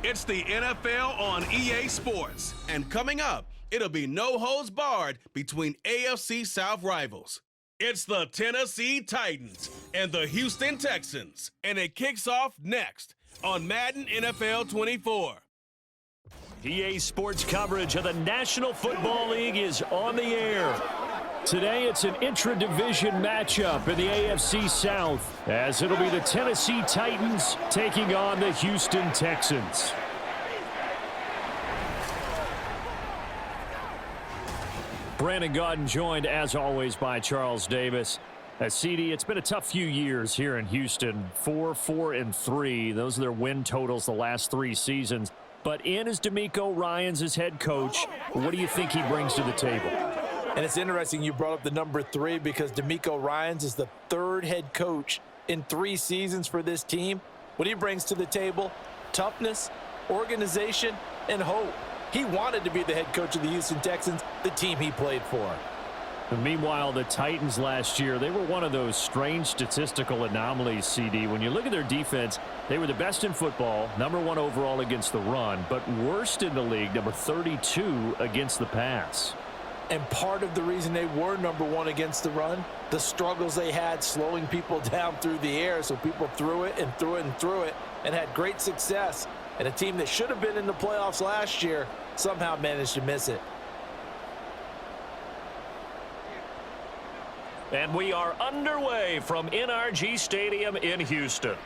It's the NFL on EA Sports. And coming up, it'll be no holds barred between AFC South rivals. It's the Tennessee Titans and the Houston Texans. And it kicks off next on Madden NFL 24. EA Sports coverage of the National Football League is on the air. Today, it's an intra-division matchup in the AFC South, as it'll be the Tennessee Titans taking on the Houston Texans. Brandon Gaudin joined, as always, by Charles Davis. CD, it's been a tough few years here in Houston. 4-4-3. Those are their win totals the last 3 seasons. But in is DeMeco Ryans as head coach. What do you think he brings to the table? And it's interesting you brought up the number 3 because DeMeco Ryans is the 3rd head coach in 3 seasons for this team. What he brings to the table: toughness, organization, and hope. He wanted to be the head coach of the Houston Texans, the team he played for. And meanwhile, the Titans last year, they were one of those strange statistical anomalies, CD. When you look at their defense, they were the best in football, number 1 overall against the run, but worst in the league, number 32 against the pass. And part of the reason they were number 1 against the run, the struggles they had slowing people down through the air, so people threw it and threw it and threw it and had great success. And a team that should have been in the playoffs last year somehow managed to miss it. And we are underway from NRG Stadium in Houston.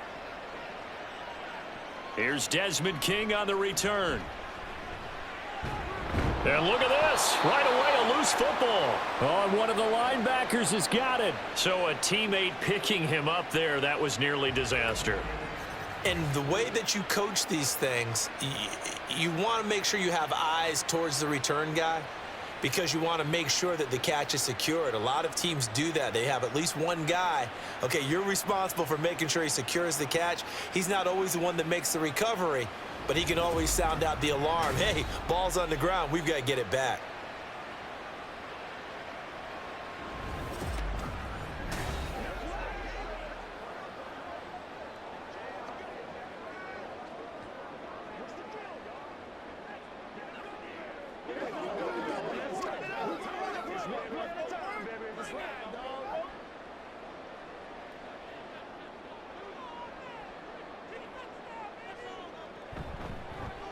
Here's Desmond King on the return. And look at this. Right away, a loose football. Oh, and one of the linebackers has got it. So a teammate picking him up there, that was nearly disaster. And the way that you coach these things, you want to make sure you have eyes towards the return guy because you want to make sure that the catch is secured. A lot of teams do that. They have at least one guy. Okay, you're responsible for making sure he secures the catch. He's not always the one that makes the recovery, but he can always sound out the alarm. Hey, ball's on the ground. We've got to get it back.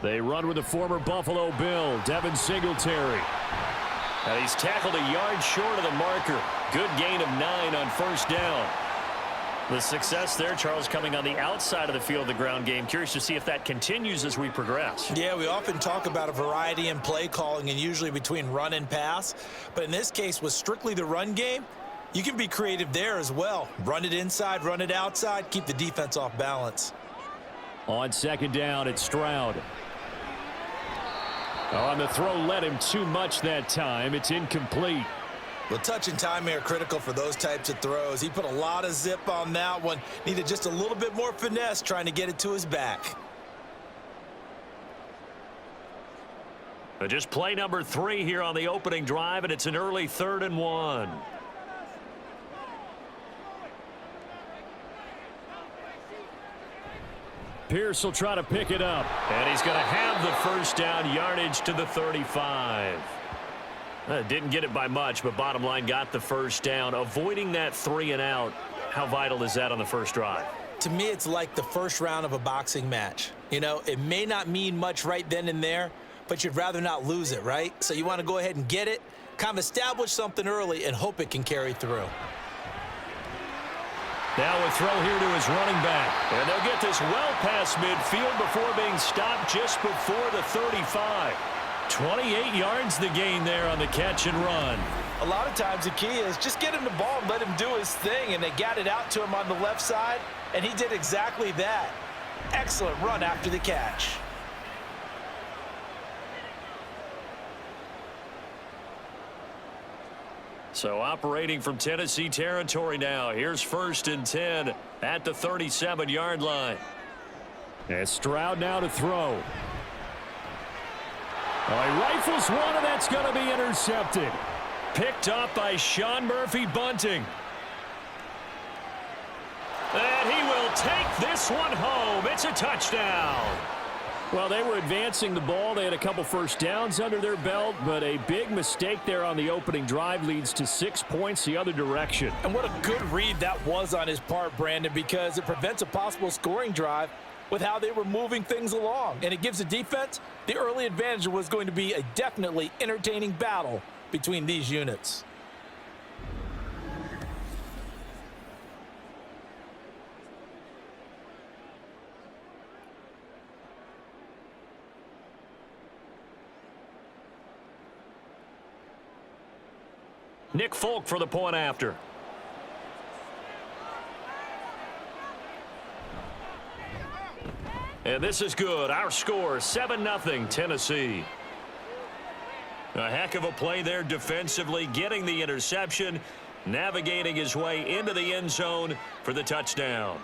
They run with the former Buffalo Bill, Devin Singletary. And he's tackled a yard short of the marker. Good gain of 9 on first down. The success there, Charles, coming on the outside of the field, the ground game. Curious to see if that continues as we progress. Yeah, we often talk about a variety in play calling and usually between run and pass. But in this case, with strictly the run game, you can be creative there as well. Run it inside, run it outside, keep the defense off balance. On second down, it's Stroud. On the throw, led him too much that time. It's incomplete. Well, touch and timing are critical for those types of throws. He put a lot of zip on that one. Needed just a little bit more finesse trying to get it to his back. Just play number 3 here on the opening drive, and it's an early 3rd and 1. Pierce will try to pick it up. And he's going to have the first down, yardage to the 35. Didn't get it by much, but bottom line got the first down. Avoiding that 3 and out, how vital is that on the first drive? To me, it's like the first round of a boxing match. You know, it may not mean much right then and there, but you'd rather not lose it, right? So you want to go ahead and get it, kind of establish something early, and hope it can carry through. Now a throw here to his running back. And they'll get this well past midfield before being stopped just before the 35. 28 yards the gain there on the catch and run. A lot of times the key is just get him the ball and let him do his thing, and they got it out to him on the left side, and he did exactly that. Excellent run after the catch. So operating from Tennessee territory now. Here's 1st and 10 at the 37-yard line. And Stroud now to throw. He rifles one, and that's going to be intercepted. Picked up by Sean Murphy-Bunting. And he will take this one home. It's a touchdown. Well, they were advancing the ball. They had a couple first downs under their belt, but a big mistake there on the opening drive leads to 6 points the other direction. And what a good read that was on his part, Brandon, because it prevents a possible scoring drive with how they were moving things along. And it gives the defense the early advantage. Was going to be a definitely entertaining battle between these units. Nick Folk for the point after. And this is good. Our score, 7-0 Tennessee. A heck of a play there defensively, getting the interception, navigating his way into the end zone for the touchdown.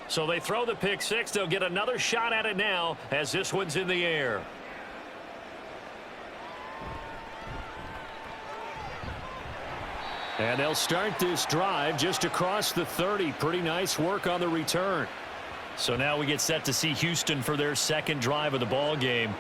So they throw the pick six. They'll get another shot at it now as this one's in the air. And they'll start this drive just across the 30. Pretty nice work on the return. So now we get set to see Houston for their second drive of the ball game.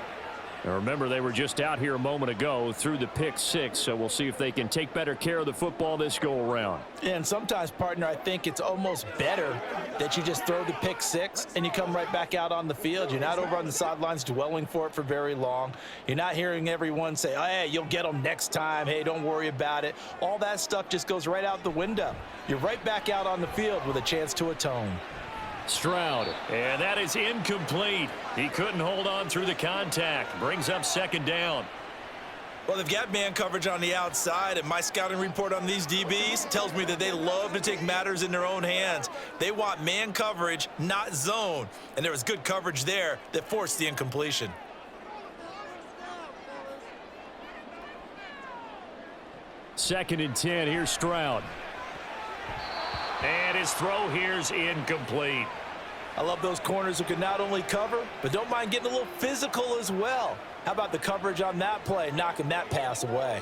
Now remember, they were just out here a moment ago through the pick six, so we'll see if they can take better care of the football this go around. And sometimes, partner, I think it's almost better that you just throw the pick six and you come right back out on the field. You're not over on the sidelines dwelling for it for very long. You're not hearing everyone say, oh, hey, you'll get them next time. Hey, don't worry about it. All that stuff just goes right out the window. You're right back out on the field with a chance to atone. Stroud, and that is incomplete. He couldn't hold on through the contact. Brings up second down. Well, they've got man coverage on the outside, and my scouting report on these DBs tells me that they love to take matters in their own hands. They want man coverage, not zone, and there was good coverage there that forced the incompletion. Second and 10. Here's Stroud. And his throw here's incomplete. I love those corners who can not only cover, but don't mind getting a little physical as well. How about the coverage on that play, knocking that pass away?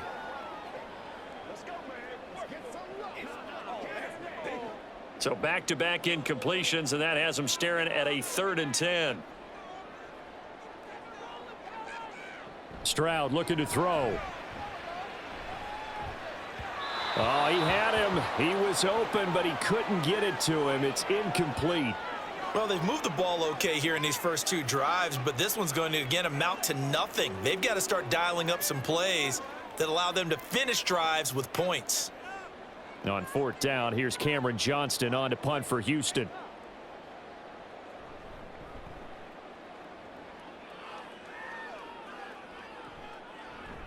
So back-to-back incompletions, and that has them staring at a 3rd and 10. Stroud looking to throw. Oh, he had him. He was open, but he couldn't get it to him. It's incomplete. Well, they've moved the ball okay here in these first two drives, but this one's going to, again, amount to nothing. They've got to start dialing up some plays that allow them to finish drives with points. On 4th down, here's Cameron Johnston on to punt for Houston.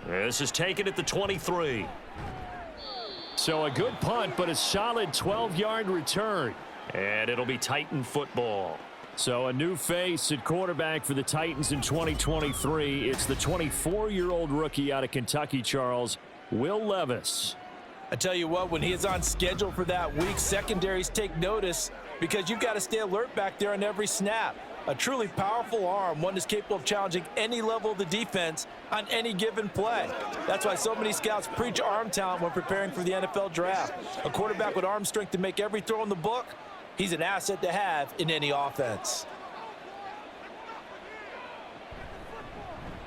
This is taken at the 23. So a good punt, but a solid 12-yard return. And it'll be Titan football. So a new face at quarterback for the Titans in 2023. It's the 24-year-old rookie out of Kentucky, Charles, Will Levis. I tell you what, when he is on schedule for that week, secondaries take notice because you've got to stay alert back there on every snap. A truly powerful arm, one that's capable of challenging any level of the defense on any given play. That's why so many scouts preach arm talent when preparing for the NFL draft. A quarterback with arm strength to make every throw in the book, he's an asset to have in any offense.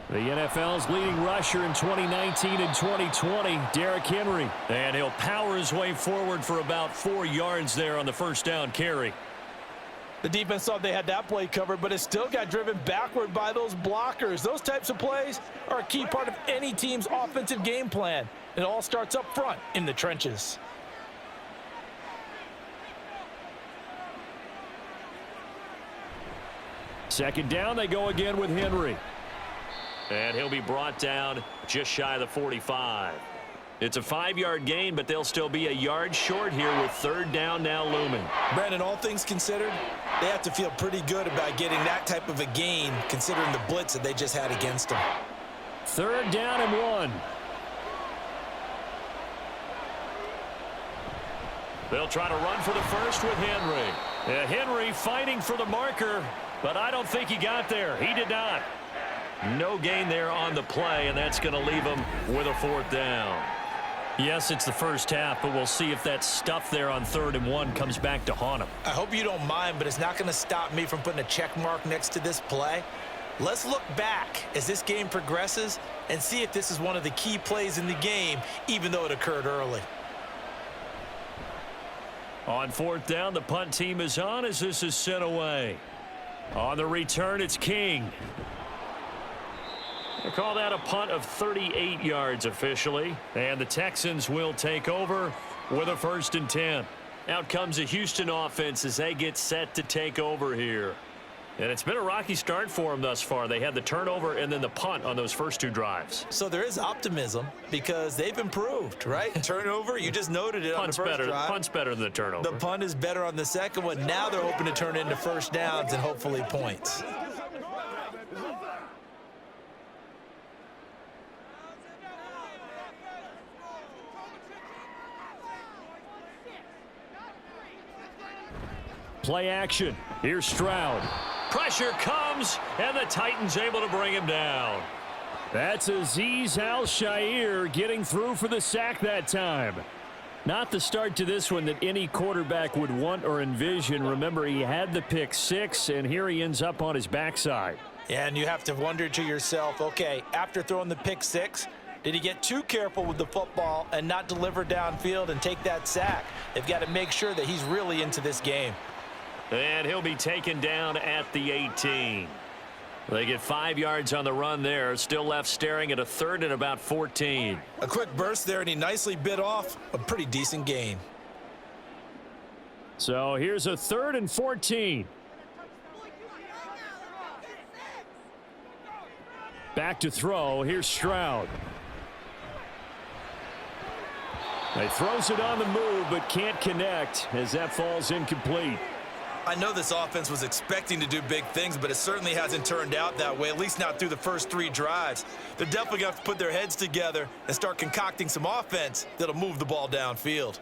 The NFL's leading rusher in 2019 and 2020, Derrick Henry. And he'll power his way forward for about 4 yards there on the first down carry. The defense thought they had that play covered, but it still got driven backward by those blockers. Those types of plays are a key part of any team's offensive game plan. It all starts up front in the trenches. Second down, they go again with Henry. And he'll be brought down just shy of the 45. It's a 5-yard gain, but they'll still be a yard short here with 3rd down now looming. Brandon, all things considered, they have to feel pretty good about getting that type of a gain considering the blitz that they just had against them. 3rd down and 1. They'll try to run for the first with Henry. Yeah, Henry fighting for the marker, but I don't think he got there. He did not. No gain there on the play, and that's going to leave him with a 4th down. Yes, it's the first half, but we'll see if that stuff there on 3rd and 1 comes back to haunt him. I hope you don't mind, but it's not going to stop me from putting a check mark next to this play. Let's look back as this game progresses and see if this is one of the key plays in the game, even though it occurred early. On 4th down, the punt team is on as this is sent away. On the return, it's King. They call that a punt of 38 yards officially, and the Texans will take over with a 1st and 10. Out comes the Houston offense as they get set to take over here. And it's been a rocky start for them thus far. They had the turnover and then the punt on those first 2 drives. So there is optimism because they've improved, right? Turnover, you just noted it on the first drive. Punt's better than the turnover. The punt is better on the second one. Now they're hoping to turn into 1st downs and hopefully points. Play action. Here's Stroud. Pressure comes, and the Titans able to bring him down. That's Azeez Al-Shaair getting through for the sack that time. Not the start to this one that any quarterback would want or envision. Remember, he had the pick 6, and here he ends up on his backside. Yeah, and you have to wonder to yourself, okay, after throwing the pick 6, did he get too careful with the football and not deliver downfield and take that sack? They've got to make sure that he's really into this game. And he'll be taken down at the 18. They get 5 yards on the run there. Still left staring at a 3rd and about 14. A quick burst there, and he nicely bit off a pretty decent gain. So here's a 3rd and 14. Back to throw. Here's Stroud. He throws it on the move, but can't connect as that falls incomplete. I know this offense was expecting to do big things, but it certainly hasn't turned out that way, at least not through the first 3 drives. They're definitely going to have to put their heads together and start concocting some offense that'll move the ball downfield.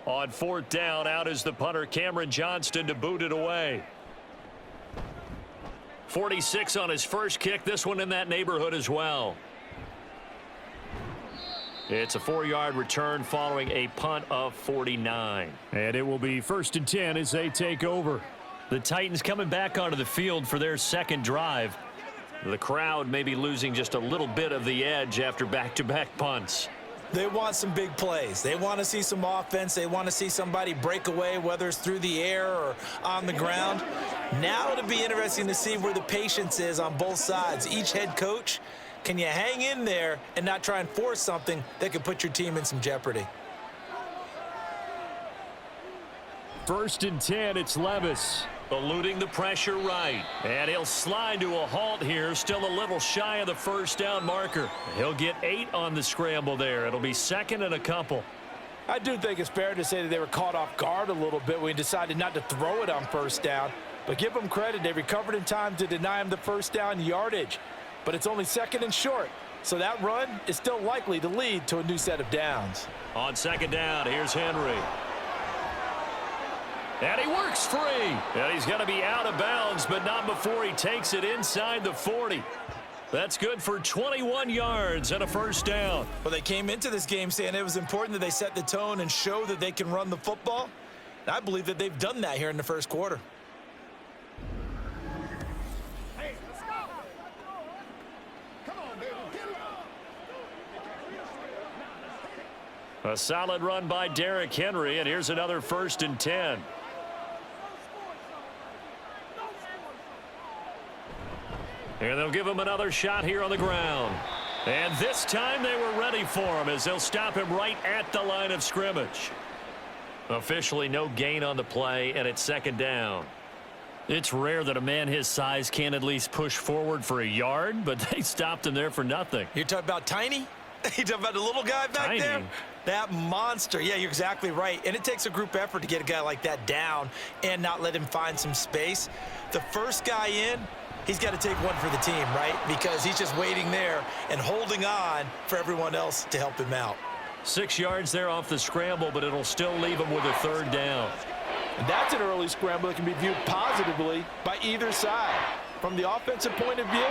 On 4th down, out is the punter, Cameron Johnston, to boot it away. 46 on his first kick, this one in that neighborhood as well. It's a 4-yard return following a punt of 49. And it will be 1st and 10 as they take over. The Titans coming back onto the field for their 2nd drive. The crowd may be losing just a little bit of the edge after back-to-back punts. They want some big plays. They want to see some offense. They want to see somebody break away, whether it's through the air or on the ground. Now it'll be interesting to see where the patience is on both sides. Each head coach, can you hang in there and not try and force something that could put your team in some jeopardy? 1st and 10, it's Levis. Eluding the pressure right. And he'll slide to a halt here, still a little shy of the 1st down marker. He'll get 8 on the scramble there. It'll be 2nd and a couple. I do think it's fair to say that they were caught off guard a little bit when he decided not to throw it on 1st down. But give them credit, they recovered in time to deny him the 1st down yardage. But it's only 2nd and short, so that run is still likely to lead to a new set of downs. On 2nd down, here's Henry. And he works free. And he's going to be out of bounds, but not before he takes it inside the 40. That's good for 21 yards and a 1st down. Well, they came into this game saying it was important that they set the tone and show that they can run the football. And I believe that they've done that here in the 1st quarter. A solid run by Derrick Henry, and here's another 1st and 10. And they'll give him another shot here on the ground. And this time they were ready for him as they'll stop him right at the line of scrimmage. Officially no gain on the play, and it's 2nd down. It's rare that a man his size can't at least push forward for a yard, but they stopped him there for nothing. You're talking about Tiny? You're talking about the little guy back there? That monster. Yeah, you're exactly right. And it takes a group effort to get a guy like that down and not let him find some space. The first guy in he's got to take one for the team, right? Because he's just waiting there and holding on for everyone else to help him out. 6 yards there off the scramble, but it'll still leave him with a third down. And that's an early scramble that can be viewed positively by either side. From the offensive point of view,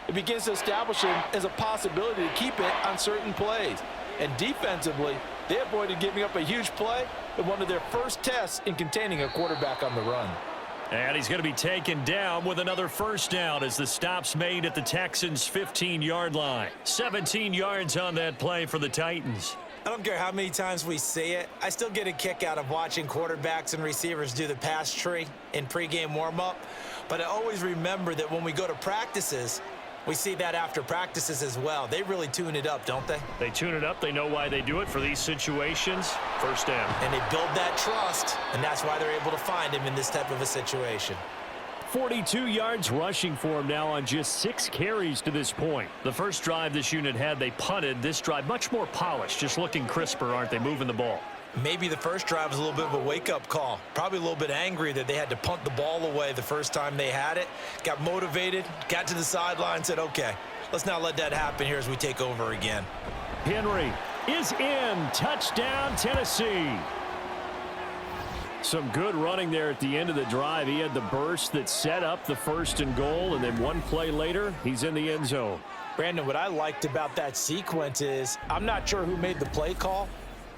it begins to establish him as a possibility to keep it on certain plays. And defensively, they avoided giving up a huge play in one of their first tests in containing a quarterback on the run. And he's going to be taken down with another first down as the stop's made at the Texans' 15-yard line. 17 yards on that play for the Titans. I don't care how many times we say it, I still get a kick out of watching quarterbacks and receivers do the pass tree in pregame warm-up. But I always remember that when we go to practices, we see that after practices as well. They really tune it up, don't they? They tune it up. They know why they do it for these situations. First down. And they build that trust, and that's why they're able to find him in this type of a situation. 42 yards rushing for him now on just 6 carries to this point. The first drive this unit had, they punted. This drive, much more polished, just looking crisper, aren't they, moving the ball? Maybe the first drive was a little bit of a wake-up call. Probably a little bit angry that they had to punt the ball away the first time they had it. Got motivated, got to the sideline, said, okay, let's not let that happen here as we take over again. Henry is in. Touchdown, Tennessee. Some good running there at the end of the drive. He had the burst that set up the 1st and goal, and then one play later, he's in the end zone. Brandon, what I liked about that sequence is I'm not sure who made the play call,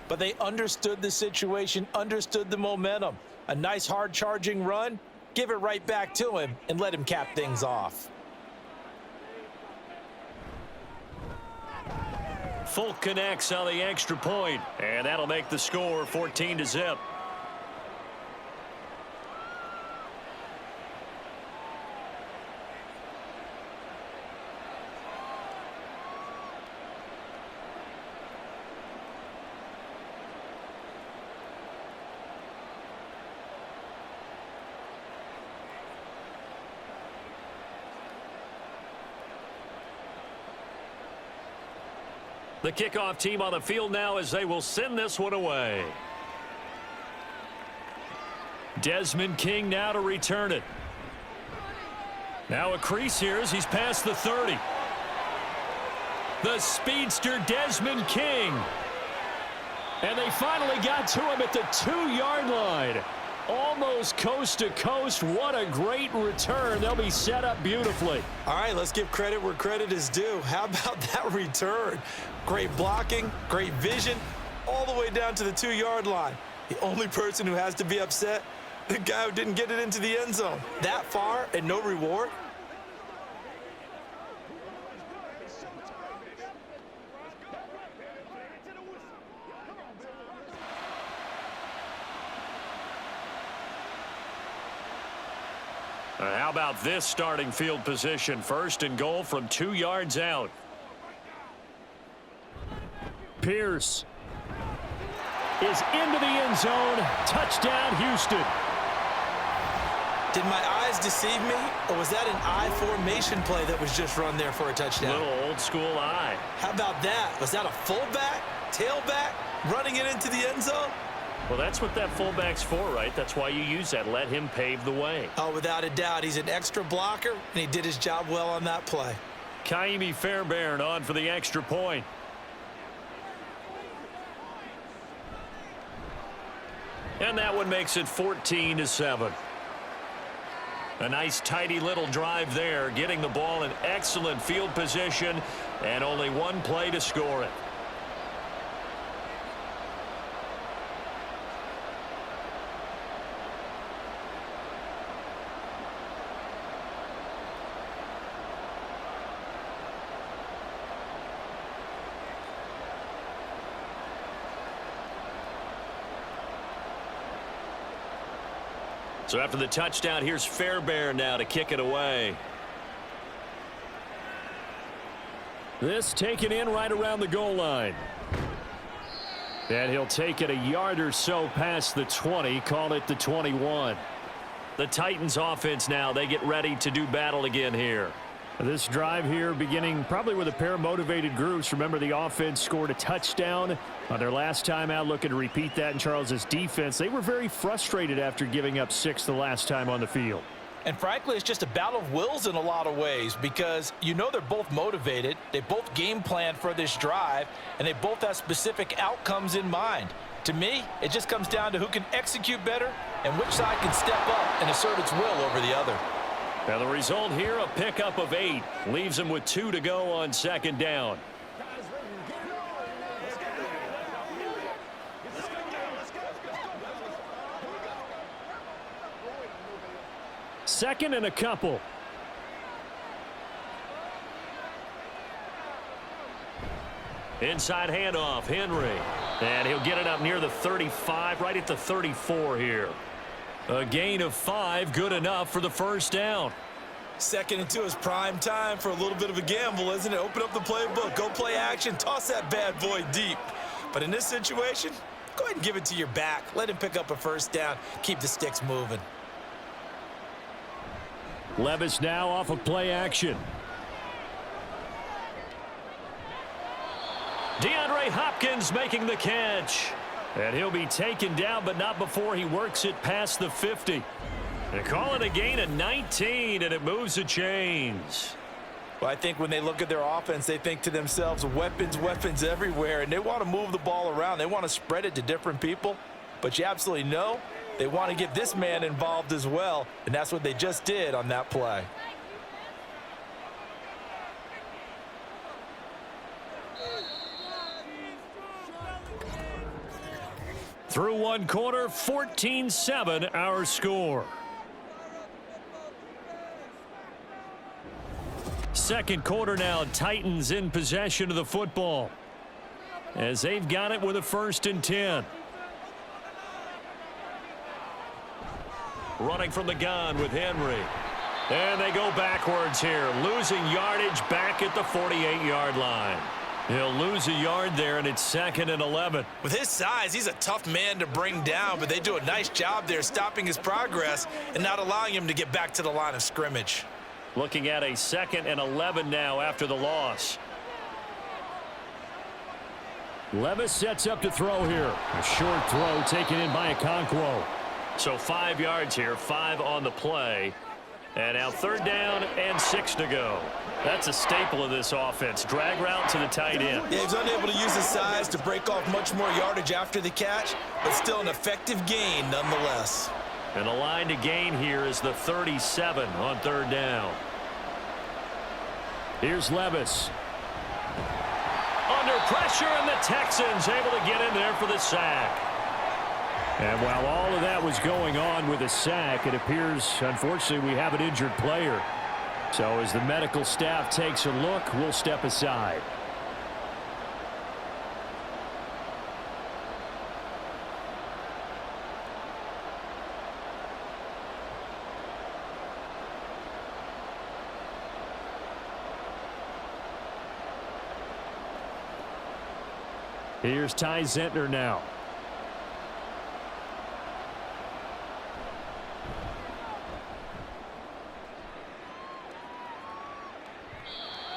but they understood the situation, understood the momentum. A nice hard-charging run, give it right back to him, and let him cap things off. Folk connects on the extra point, and that'll make the score 14-0. The kickoff team on the field now as they will send this one away. Desmond King now to return it. Now a crease here as he's past the 30. The speedster Desmond King. And they finally got to him at the 2-yard line. Almost coast to coast. What a great return. They'll be set up beautifully. All right, let's give credit where credit is due. How about that return? Great blocking, great vision, all the way down to the 2-yard line. The only person who has to be upset, the guy who didn't get it into the end zone. That far and no reward? How about this starting field position? 1st and goal from 2 yards out. Pierce is into the end zone. Touchdown, Houston. Did my eyes deceive me, or was that an I formation play that was just run there for a touchdown? Little old school eye. How about that? Was that a fullback, tailback, running it into the end zone? Well, that's what that fullback's for, right? That's why you use that. Let him pave the way. Oh, without a doubt. He's an extra blocker, and he did his job well on that play. Kaimi Fairbairn on for the extra point. And that one makes it 14-7. A nice, tidy little drive there, getting the ball in excellent field position, and only one play to score it. So after the touchdown, here's Fairbairn now to kick it away. This taken in right around the goal line. And he'll take it a yard or so past the 20, call it the 21. The Titans offense now, they get ready to do battle again here. This drive here beginning probably with a pair of motivated groups. Remember, the offense scored a touchdown on their last time out, looking to repeat that in Charles's defense. They were very frustrated after giving up 6 the last time on the field. And frankly, it's just a battle of wills in a lot of ways because you know they're both motivated, they both game plan for this drive, and they both have specific outcomes in mind. To me, it just comes down to who can execute better and which side can step up and assert its will over the other. Now the result here, a pickup of 8. Leaves them with 2 to go on second down. Second and a couple. Inside handoff, Henry. And he'll get it up near the 35, right at the 34 here. A gain of 5, good enough for the first down. 2nd and 2 is prime time for a little bit of a gamble, isn't it? Open up the playbook, go play action, toss that bad boy deep. But in this situation, go ahead and give it to your back. Let him pick up a first down, keep the sticks moving. Levis now off of play action. DeAndre Hopkins making the catch. And he'll be taken down, but not before he works it past the 50. They call it a gain of 19, and it moves the chains. Well, I think when they look at their offense, they think to themselves, weapons, weapons everywhere, and they want to move the ball around. They want to spread it to different people, but you absolutely know they want to get this man involved as well, and that's what they just did on that play. Through one quarter, 14-7 our score. Second quarter now, Titans in possession of the football as they've got it with a 1st and 10. Running from the gun with Henry. And they go backwards here, losing yardage back at the 48-yard line. He'll lose a yard there, and it's 2nd and 11. With his size, he's a tough man to bring down, but they do a nice job there stopping his progress and not allowing him to get back to the line of scrimmage. Looking at a 2nd and 11 now after the loss. Levis sets up to throw here. A short throw taken in by Okonkwo. So 5 yards here, 5 on the play. And now 3rd down and 6 to go. That's a staple of this offense. Drag route to the tight end. Yeah, he's unable to use his size to break off much more yardage after the catch, but still an effective gain nonetheless. And the line to gain here is the 37 on 3rd down. Here's Levis. Under pressure, and the Texans able to get in there for the sack. And while all of that was going on with a sack, it appears, unfortunately, we have an injured player. So as the medical staff takes a look, we'll step aside. Here's Ty Zentner now.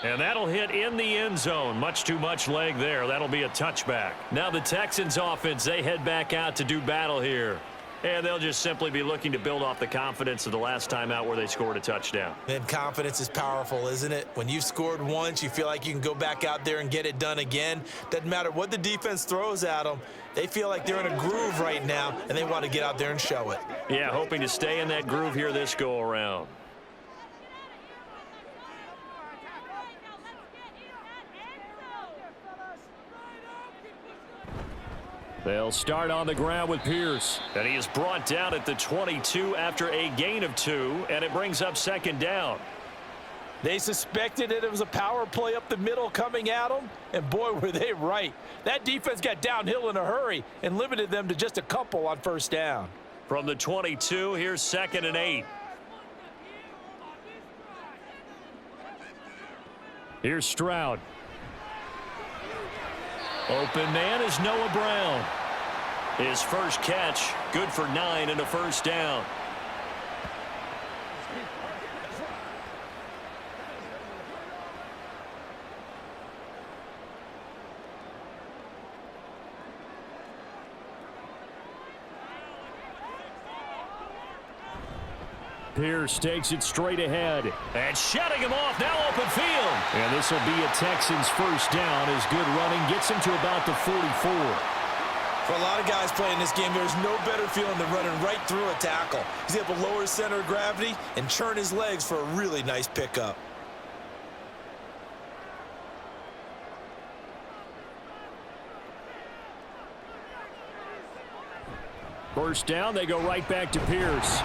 And that'll hit in the end zone. Much too much leg there. That'll be a touchback. Now the Texans offense, they head back out to do battle here. And they'll just simply be looking to build off the confidence of the last time out where they scored a touchdown. And confidence is powerful, isn't it? When you've scored once, you feel like you can go back out there and get it done again. Doesn't matter what the defense throws at them. They feel like they're in a groove right now, and they want to get out there and show it. Yeah, hoping to stay in that groove here this go around. They'll start on the ground with Pierce. And he is brought down at the 22 after a gain of 2, and it brings up 2nd down. They suspected that it was a power play up the middle coming at them, and boy, were they right. That defense got downhill in a hurry and limited them to just a couple on 1st down. From the 22, here's 2nd and 8. Here's Stroud. Open man is Noah Brown. His first catch, good for 9 and a 1st down. Pierce takes it straight ahead. And shutting him off, now open field. And this will be a Texans first down as good running gets him to about the 44. For a lot of guys playing this game, there's no better feeling than running right through a tackle. He's able to lower his center of gravity and churn his legs for a really nice pickup. First down, they go right back to Pierce.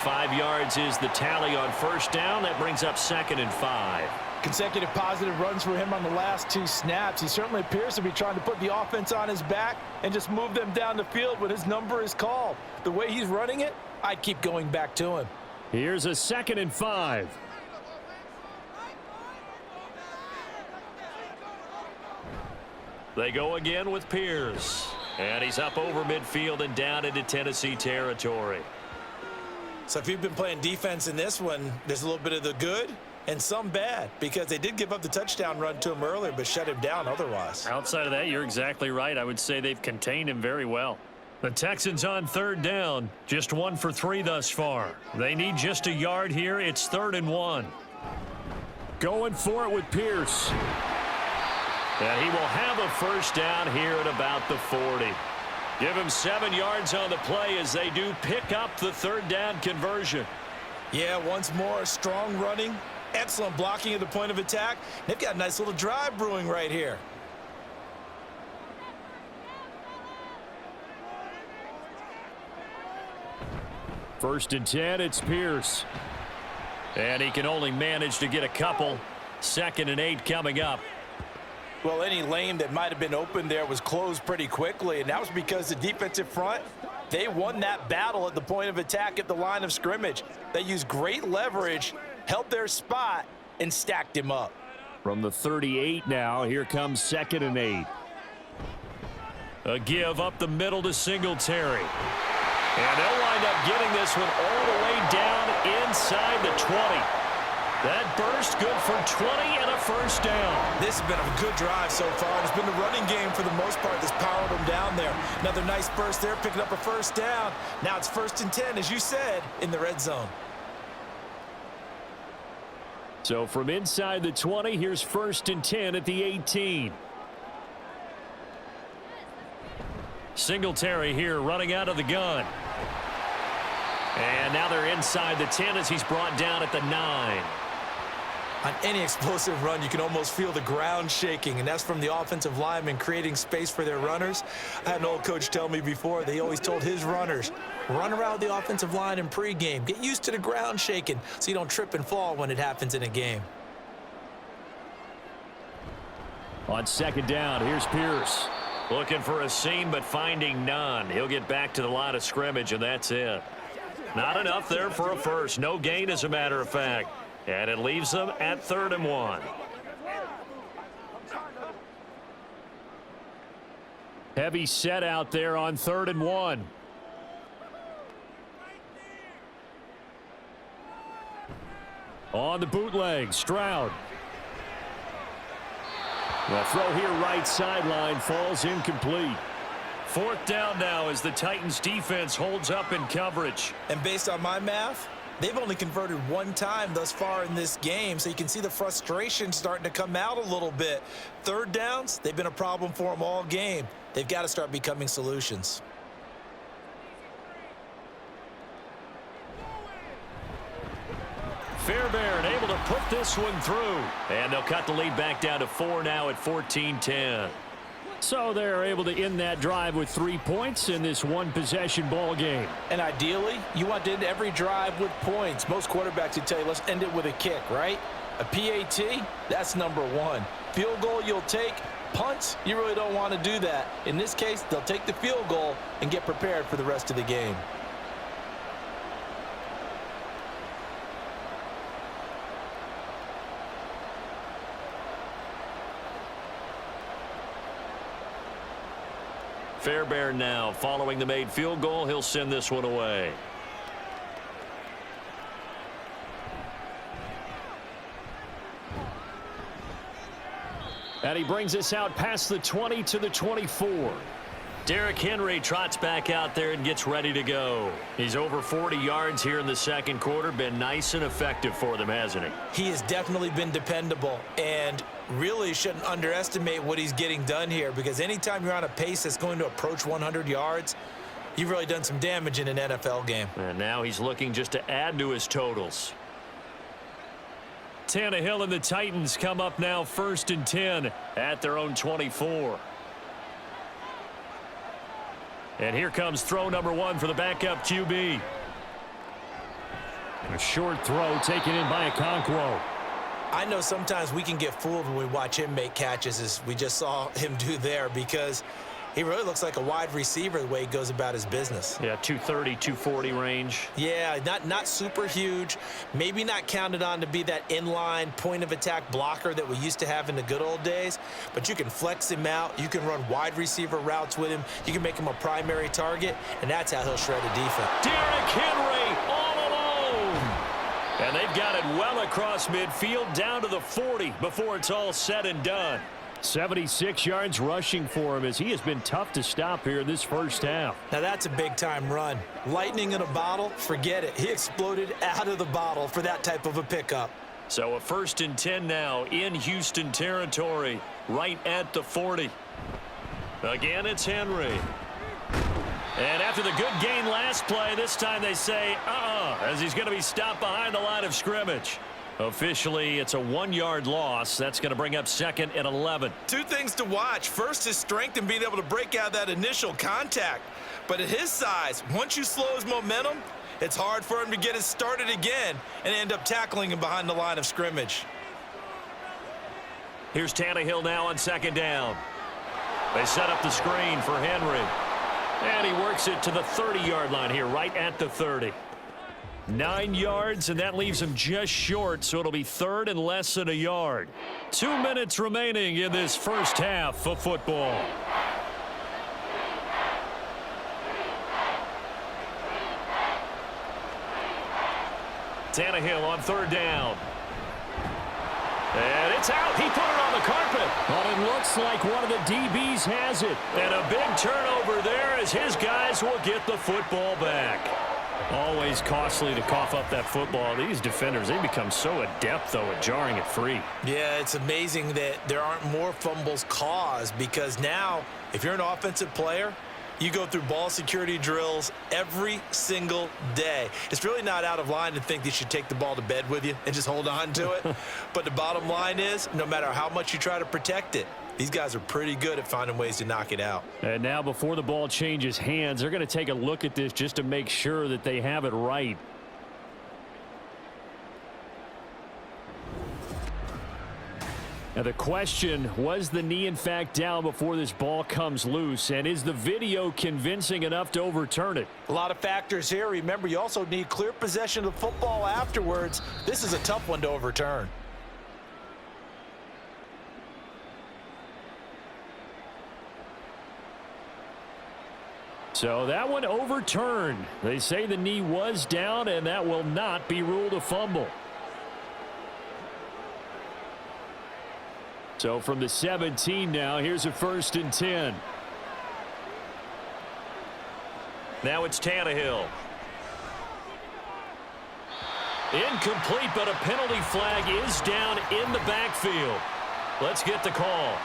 5 yards is the tally on first down. That brings up 2nd and 5. Consecutive positive runs for him on the last 2 snaps. He certainly appears to be trying to put the offense on his back and just move them down the field when his number is called. The way he's running it, I'd keep going back to him. Here's a 2nd and 5. They go again with Pierce. And he's up over midfield and down into Tennessee territory. So if you've been playing defense in this one, there's a little bit of the good and some bad, because they did give up the touchdown run to him earlier but shut him down otherwise. Outside of that, you're exactly right. I would say they've contained him very well. The Texans on 3rd down, just 1 for 3 thus far. They need just a yard here. It's 3rd and 1. Going for it with Pierce. And he will have a first down here at about the 40. Give him 7 yards on the play as they do pick up the 3rd down conversion. Yeah, once more, strong running, excellent blocking at the point of attack. They've got a nice little drive brewing right here. First and 10, it's Pierce. And he can only manage to get a couple. 2nd and 8 coming up. Well, any lane that might have been open there was closed pretty quickly, and that was because the defensive front, they won that battle at the point of attack at the line of scrimmage. They used great leverage, held their spot, and stacked him up. From the 38 now, here comes 2nd and 8. A give up the middle to Singletary. And they'll wind up getting this one all the way down inside the 20. That burst good for 20 and a first down. This has been a good drive so far. It's been the running game for the most part that's powered them down there. Another nice burst there, picking up a first down. Now it's 1st and 10, as you said, in the red zone. So from inside the 20, here's 1st and 10 at the 18. Singletary here running out of the gun. And now they're inside the 10 as he's brought down at the 9. On any explosive run, you can almost feel the ground shaking, and that's from the offensive linemen creating space for their runners. I had an old coach tell me before, they always told his runners, run around the offensive line in pregame. Get used to the ground shaking so you don't trip and fall when it happens in a game. On 2nd down, here's Pierce. Looking for a seam, but finding none. He'll get back to the line of scrimmage, and that's it. Not enough there for a first. No gain, as a matter of fact. And it leaves them at 3rd and 1. Heavy set out there on 3rd and 1. On the bootleg, Stroud. The throw here right sideline falls incomplete. 4th down now as the Titans defense holds up in coverage. And based on my math, they've only converted 1 time thus far in this game, so you can see the frustration starting to come out a little bit. 3rd downs, they've been a problem for them all game. They've got to start becoming solutions. Fairbairn able to put this one through. And they'll cut the lead back down to 4 now at 14-10. So they're able to end that drive with 3 points in this one-possession ball game. And ideally, you want to end every drive with points. Most quarterbacks would tell you, let's end it with a kick, right? A PAT, that's number 1. Field goal you'll take. Punts, you really don't want to do that. In this case, they'll take the field goal and get prepared for the rest of the game. Fairbairn now following the made field goal. He'll send this one away. And he brings us out past the 20 to the 24. Derrick Henry trots back out there and gets ready to go. He's over 40 yards here in the second quarter. Been nice and effective for them, hasn't he? He has definitely been dependable, and really shouldn't underestimate what he's getting done here, because anytime you're on a pace that's going to approach 100 yards, you've really done some damage in an NFL game. And now he's looking just to add to his totals. Tannehill and the Titans come up now 1st and 10 at their own 24. And here comes throw number 1 for the backup QB. A short throw taken in by Okonkwo. I know sometimes we can get fooled when we watch him make catches, as we just saw him do there, because he really looks like a wide receiver the way he goes about his business. Yeah, 230, 240 range. Yeah, not super huge. Maybe not counted on to be that inline point-of-attack blocker that we used to have in the good old days, but you can flex him out. You can run wide receiver routes with him. You can make him a primary target, and that's how he'll shred a defense. Derrick Henry all alone. And they've got it well across midfield down to the 40 before it's all said and done. 76 yards rushing for him, as he has been tough to stop here in this first half. Now that's a big-time run. Lightning in a bottle, forget it. He exploded out of the bottle for that type of a pickup. So a 1st and 10 now in Houston territory, right at the 40. Again, it's Henry. And after the good gain last play, this time they say, as he's going to be stopped behind the line of scrimmage. Officially, it's a 1-yard loss. That's going to bring up 2nd and 11. Two things to watch. First, his strength in being able to break out that initial contact. But at his size, once you slow his momentum, it's hard for him to get it started again and end up tackling him behind the line of scrimmage. Here's Tannehill now on 2nd down. They set up the screen for Henry. And he works it to the 30-yard line here, right at the 30. 9 yards, and that leaves him just short, so it'll be 3rd and less than a yard. 2 minutes remaining in this first half of football. Tannehill on 3rd down. And it's out. He put it on the carpet. But it looks like one of the DBs has it. And a big turnover there as his guys will get the football back. Always costly to cough up that football. These defenders, they become so adept, though, at jarring it free. Yeah, it's amazing that there aren't more fumbles caused, because now, if you're an offensive player, you go through ball security drills every single day. It's really not out of line to think that you should take the ball to bed with you and just hold on to it. But the bottom line is, no matter how much you try to protect it, these guys are pretty good at finding ways to knock it out. And now, before the ball changes hands, they're going to take a look at this just to make sure that they have it right. Now the question, was the knee in fact down before this ball comes loose, and is the video convincing enough to overturn it? A lot of factors here. Remember, you also need clear possession of the football afterwards. This is a tough one to overturn. So that one overturned. They say the knee was down, and that will not be ruled a fumble. So from the 17 now, here's a 1st and 10. Now it's Tannehill. Incomplete, but a penalty flag is down in the backfield. Let's get the call.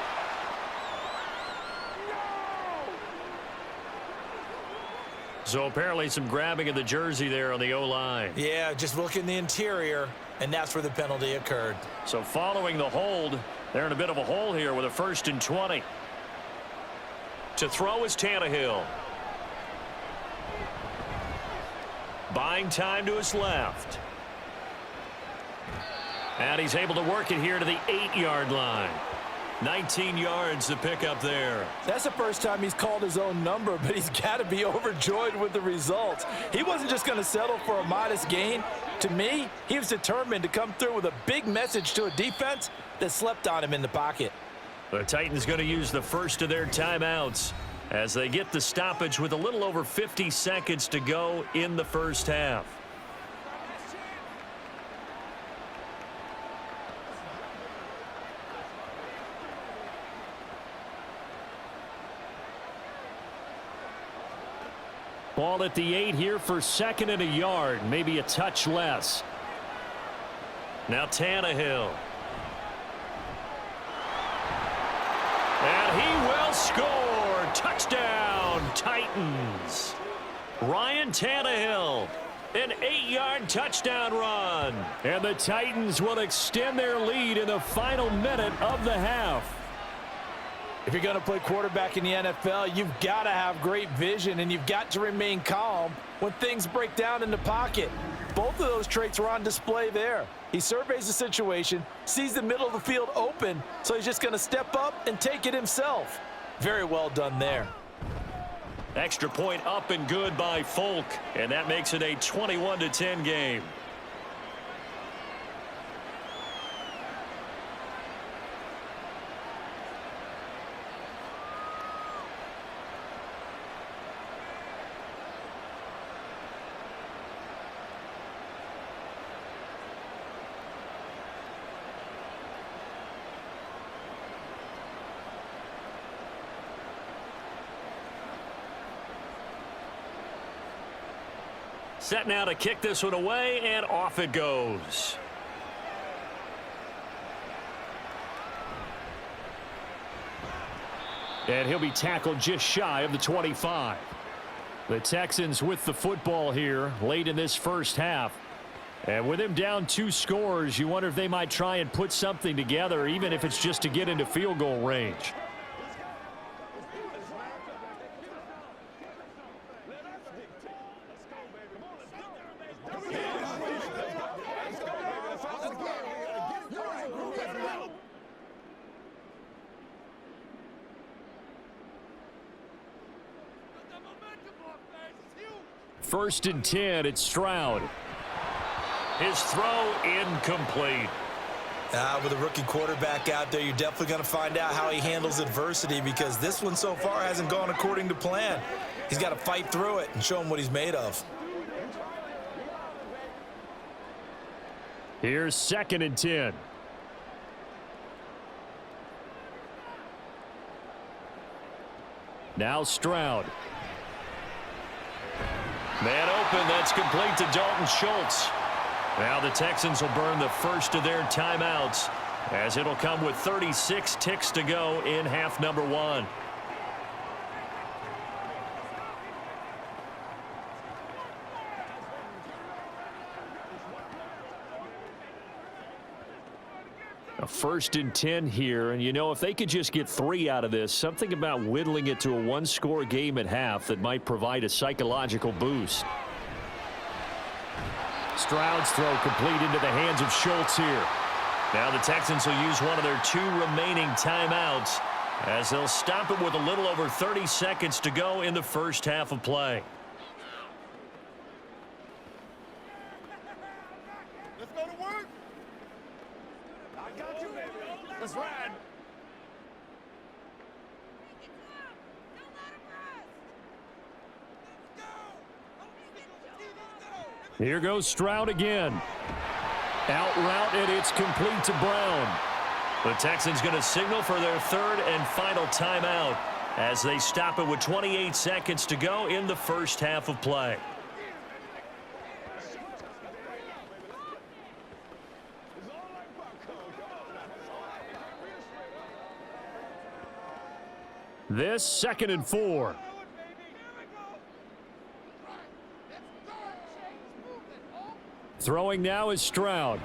So apparently some grabbing of the jersey there on the O-line. Yeah, just look in the interior, and that's where the penalty occurred. So following the hold, they're in a bit of a hole here with a 1st and 20. To throw is Tannehill. Buying time to his left. And he's able to work it here to the 8-yard line. 19 yards to pick up there. That's the first time he's called his own number, but he's got to be overjoyed with the results. He wasn't just going to settle for a modest gain. To me, he was determined to come through with a big message to a defense that slept on him in the pocket. The Titans going to use the first of their timeouts as they get the stoppage with a little over 50 seconds to go in the first half. Ball at the 8 here for 2nd and a yard, maybe a touch less. Now Tannehill. And he will score. Touchdown, Titans. Ryan Tannehill. An 8-yard touchdown run. And the Titans will extend their lead in the final minute of the half. If you're going to play quarterback in the NFL, you've got to have great vision, and you've got to remain calm when things break down in the pocket. Both of those traits were on display there. He surveys the situation, sees the middle of the field open, so he's just going to step up and take it himself. Very well done there. Extra point up and good by Folk, and that makes it a 21-10 game. Set now to kick this one away, and off it goes. And he'll be tackled just shy of the 25. The Texans with the football here late in this first half. And with him down 2 scores, you wonder if they might try and put something together, even if it's just to get into field goal range. First and 10, it's Stroud. His throw incomplete. With a rookie quarterback out there, you're definitely going to find out how he handles adversity, because this one so far hasn't gone according to plan. He's got to fight through it and show him what he's made of. Here's 2nd and 10. Now Stroud. Man open, that's complete to Dalton Schultz. Now the Texans will burn the first of their timeouts, as it'll come with 36 ticks to go in half number 1. A 1st and 10 here, and you know, if they could just get 3 out of this, something about whittling it to a 1-score game at half that might provide a psychological boost. Stroud's throw complete into the hands of Schultz here. Now the Texans will use one of their 2 remaining timeouts, as they'll stop it with a little over 30 seconds to go in the first half of play. Let's go to work. I got you, baby. Let's ride. Here goes Stroud again. Out route, and it's complete to Brown. The Texans going to signal for their 3rd and final timeout, as they stop it with 28 seconds to go in the first half of play. This 2nd and 4. Throwing now is Stroud.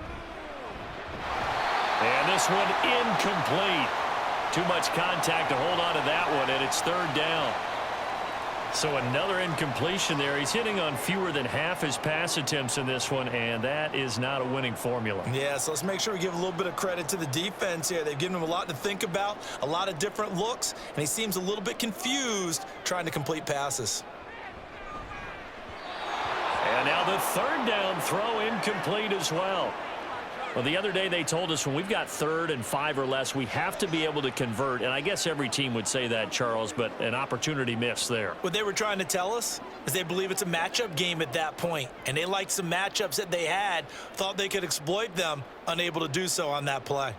And this one incomplete. Too much contact to hold on to that one, and it's 3rd down. So another incompletion there. He's hitting on fewer than half his pass attempts in this one, and that is not a winning formula. Yeah, so let's make sure we give a little bit of credit to the defense here. They've given him a lot to think about, a lot of different looks, and he seems a little bit confused trying to complete passes. And now the 3rd down throw incomplete as well. Well, the other day they told us when we've got 3rd and 5 or less, we have to be able to convert. And I guess every team would say that, Charles, but an opportunity missed there. What they were trying to tell us is they believe it's a matchup game at that point, and they liked some matchups that they had, thought they could exploit them, unable to do so on that play.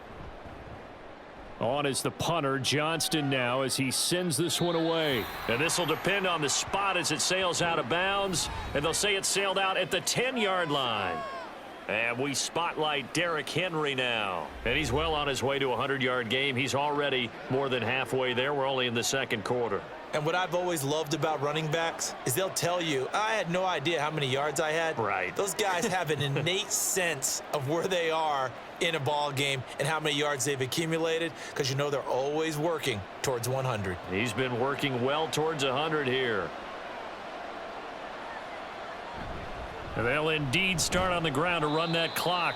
On is the punter, Johnston now, as he sends this one away. And this will depend on the spot as it sails out of bounds. And they'll say it sailed out at the 10-yard line. And we spotlight Derrick Henry now. And he's well on his way to a 100-yard game. He's already more than halfway there. We're only in the second quarter. And what I've always loved about running backs is they'll tell you, I had no idea how many yards I had. Right. Those guys have an innate sense of where they are in a ball game and how many yards they've accumulated, because you know they're always working towards 100. He's been working well towards 100 here. And they'll indeed start on the ground to run that clock.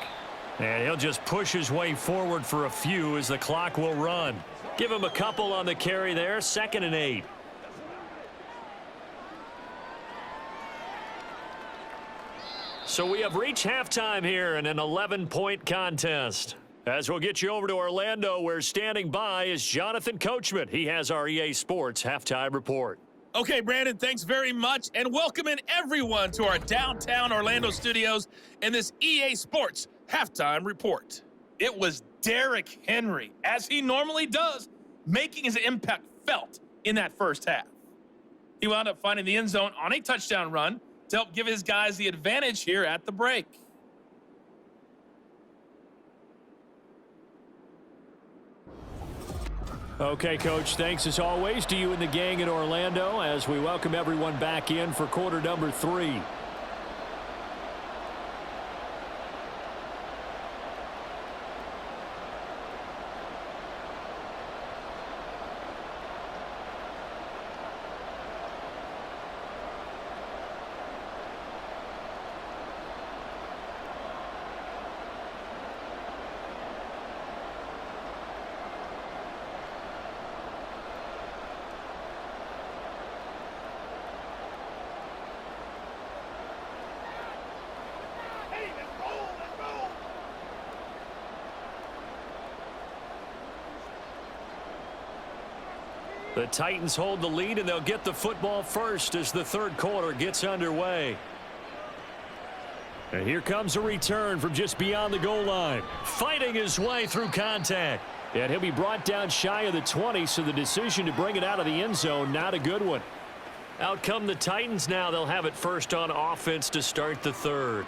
And he'll just push his way forward for a few as the clock will run. Give him a couple on the carry there. 2nd and 8. So we have reached halftime here in an 11-point contest. As we'll get you over to Orlando, where standing by is Jonathan Coachman. He has our EA Sports halftime report. Okay, Brandon, thanks very much, and welcome in everyone to our downtown Orlando studios and this EA Sports halftime report. It was Derrick Henry, as he normally does, making his impact felt in that first half. He wound up finding the end zone on a touchdown run to help give his guys the advantage here at the break. Okay, Coach, thanks as always to you and the gang in Orlando as we welcome everyone back in for quarter number 3. The Titans hold the lead, and they'll get the football first as the third quarter gets underway. And here comes a return from just beyond the goal line. Fighting his way through contact. And he'll be brought down shy of the 20, so the decision to bring it out of the end zone, not a good one. Out come the Titans now. They'll have it first on offense to start the third.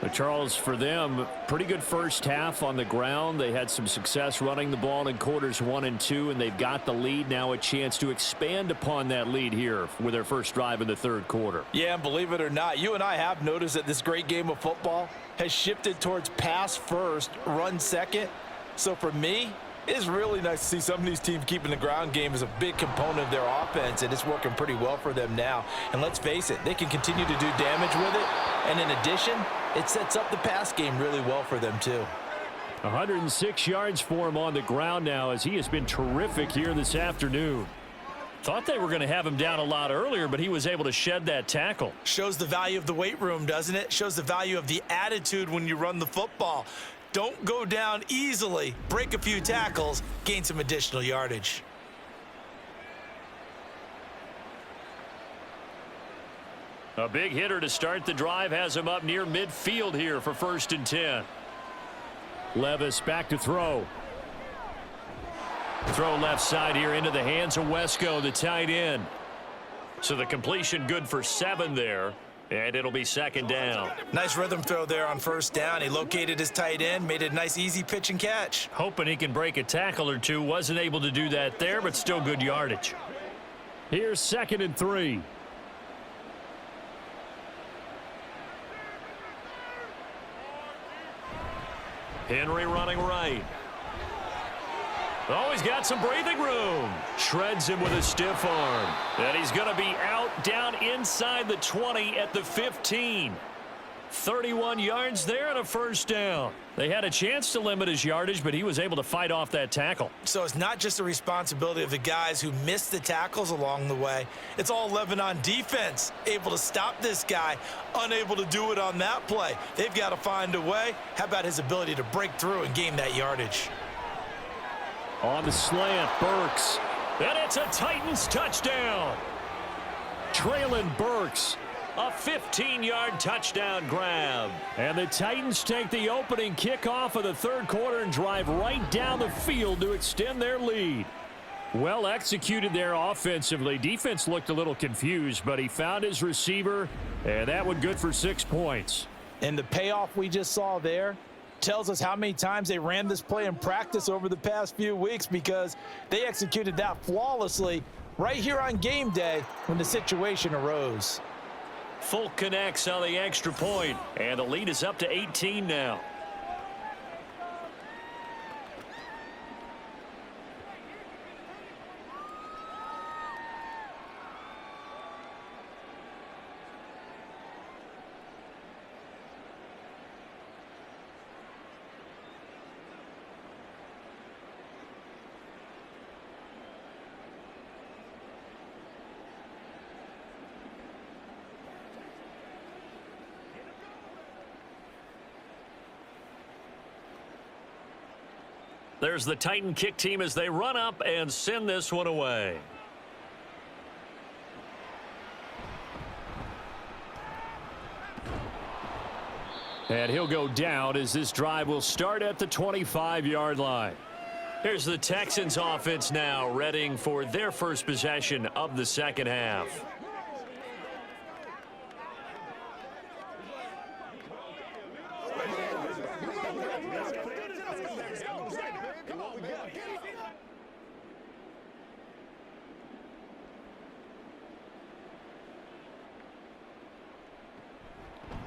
But Charles, for them, pretty good first half on the ground. They had some success running the ball in quarters 1 and 2, and they've got the lead now, a chance to expand upon that lead here with their first drive in the third quarter. Yeah, and believe it or not, you and I have noticed that this great game of football has shifted towards pass first, run second. So for me, it's really nice to see some of these teams keeping the ground game as a big component of their offense, and it's working pretty well for them now. And let's face it, they can continue to do damage with it. And in addition, it sets up the pass game really well for them too. 106 yards for him on the ground now as he has been terrific here this afternoon. Thought they were going to have him down a lot earlier, but he was able to shed that tackle. Shows the value of the weight room, doesn't it? Shows the value of the attitude when you run the football. Don't go down easily. Break a few tackles, gain some additional yardage. A big hitter to start the drive has him up near midfield here for 1st and 10. Levis back to throw. Throw left side here into the hands of Wesco, the tight end. So the completion good for 7 there, and it'll be 2nd down. Nice rhythm throw there on 1st down. He located his tight end, made a nice easy pitch and catch. Hoping he can break a tackle or two. Wasn't able to do that there, but still good yardage. Here's 2nd and 3. Henry running right. Oh, he's got some breathing room. Shreds him with a stiff arm. And he's going to be out down inside the 20 at the 15. 31 yards there and a 1st down. They had a chance to limit his yardage, but he was able to fight off that tackle. So it's not just the responsibility of the guys who missed the tackles along the way. It's all 11 on defense, able to stop this guy, unable to do it on that play. They've got to find a way. How about his ability to break through and gain that yardage? On the slant, Burks. And it's a Titans touchdown. Traylon Burks A 15-yard touchdown grab. And the Titans take the opening kickoff of the third quarter and drive right down the field to extend their lead. Well executed there offensively. Defense looked a little confused, but he found his receiver, and that one good for 6 points. And the payoff we just saw there tells us how many times they ran this play in practice over the past few weeks, because they executed that flawlessly right here on game day when the situation arose. Full connects on the extra point, and the lead is up to 18 now. There's the Titan kick team as they run up and send this one away. And he'll go down as this drive will start at the 25-yard line. Here's the Texans offense now, readying for their first possession of the second half.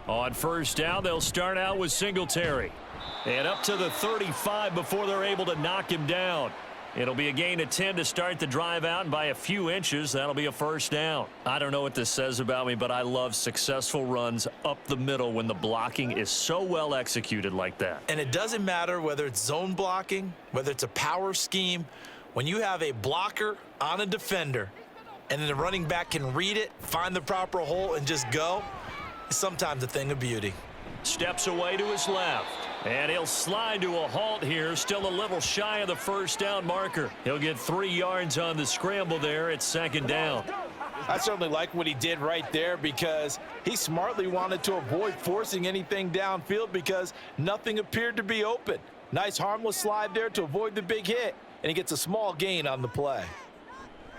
On first down, they'll start out with Singletary. And up to the 35 before they're able to knock him down. It'll be a gain of 10 to start the drive out, and by a few inches, that'll be a first down. I don't know what this says about me, but I love successful runs up the middle when the blocking is so well executed like that. And it doesn't matter whether it's zone blocking, whether it's a power scheme. When you have a blocker on a defender, and then the running back can read it, find the proper hole, and just go, it's sometimes a thing of beauty. Steps away to his left. And he'll slide to a halt here, still a little shy of the first down marker. He'll get 3 yards on the scramble there at second down. I certainly like what he did right there, because he smartly wanted to avoid forcing anything downfield because nothing appeared to be open. Nice harmless slide there to avoid the big hit, and he gets a small gain on the play.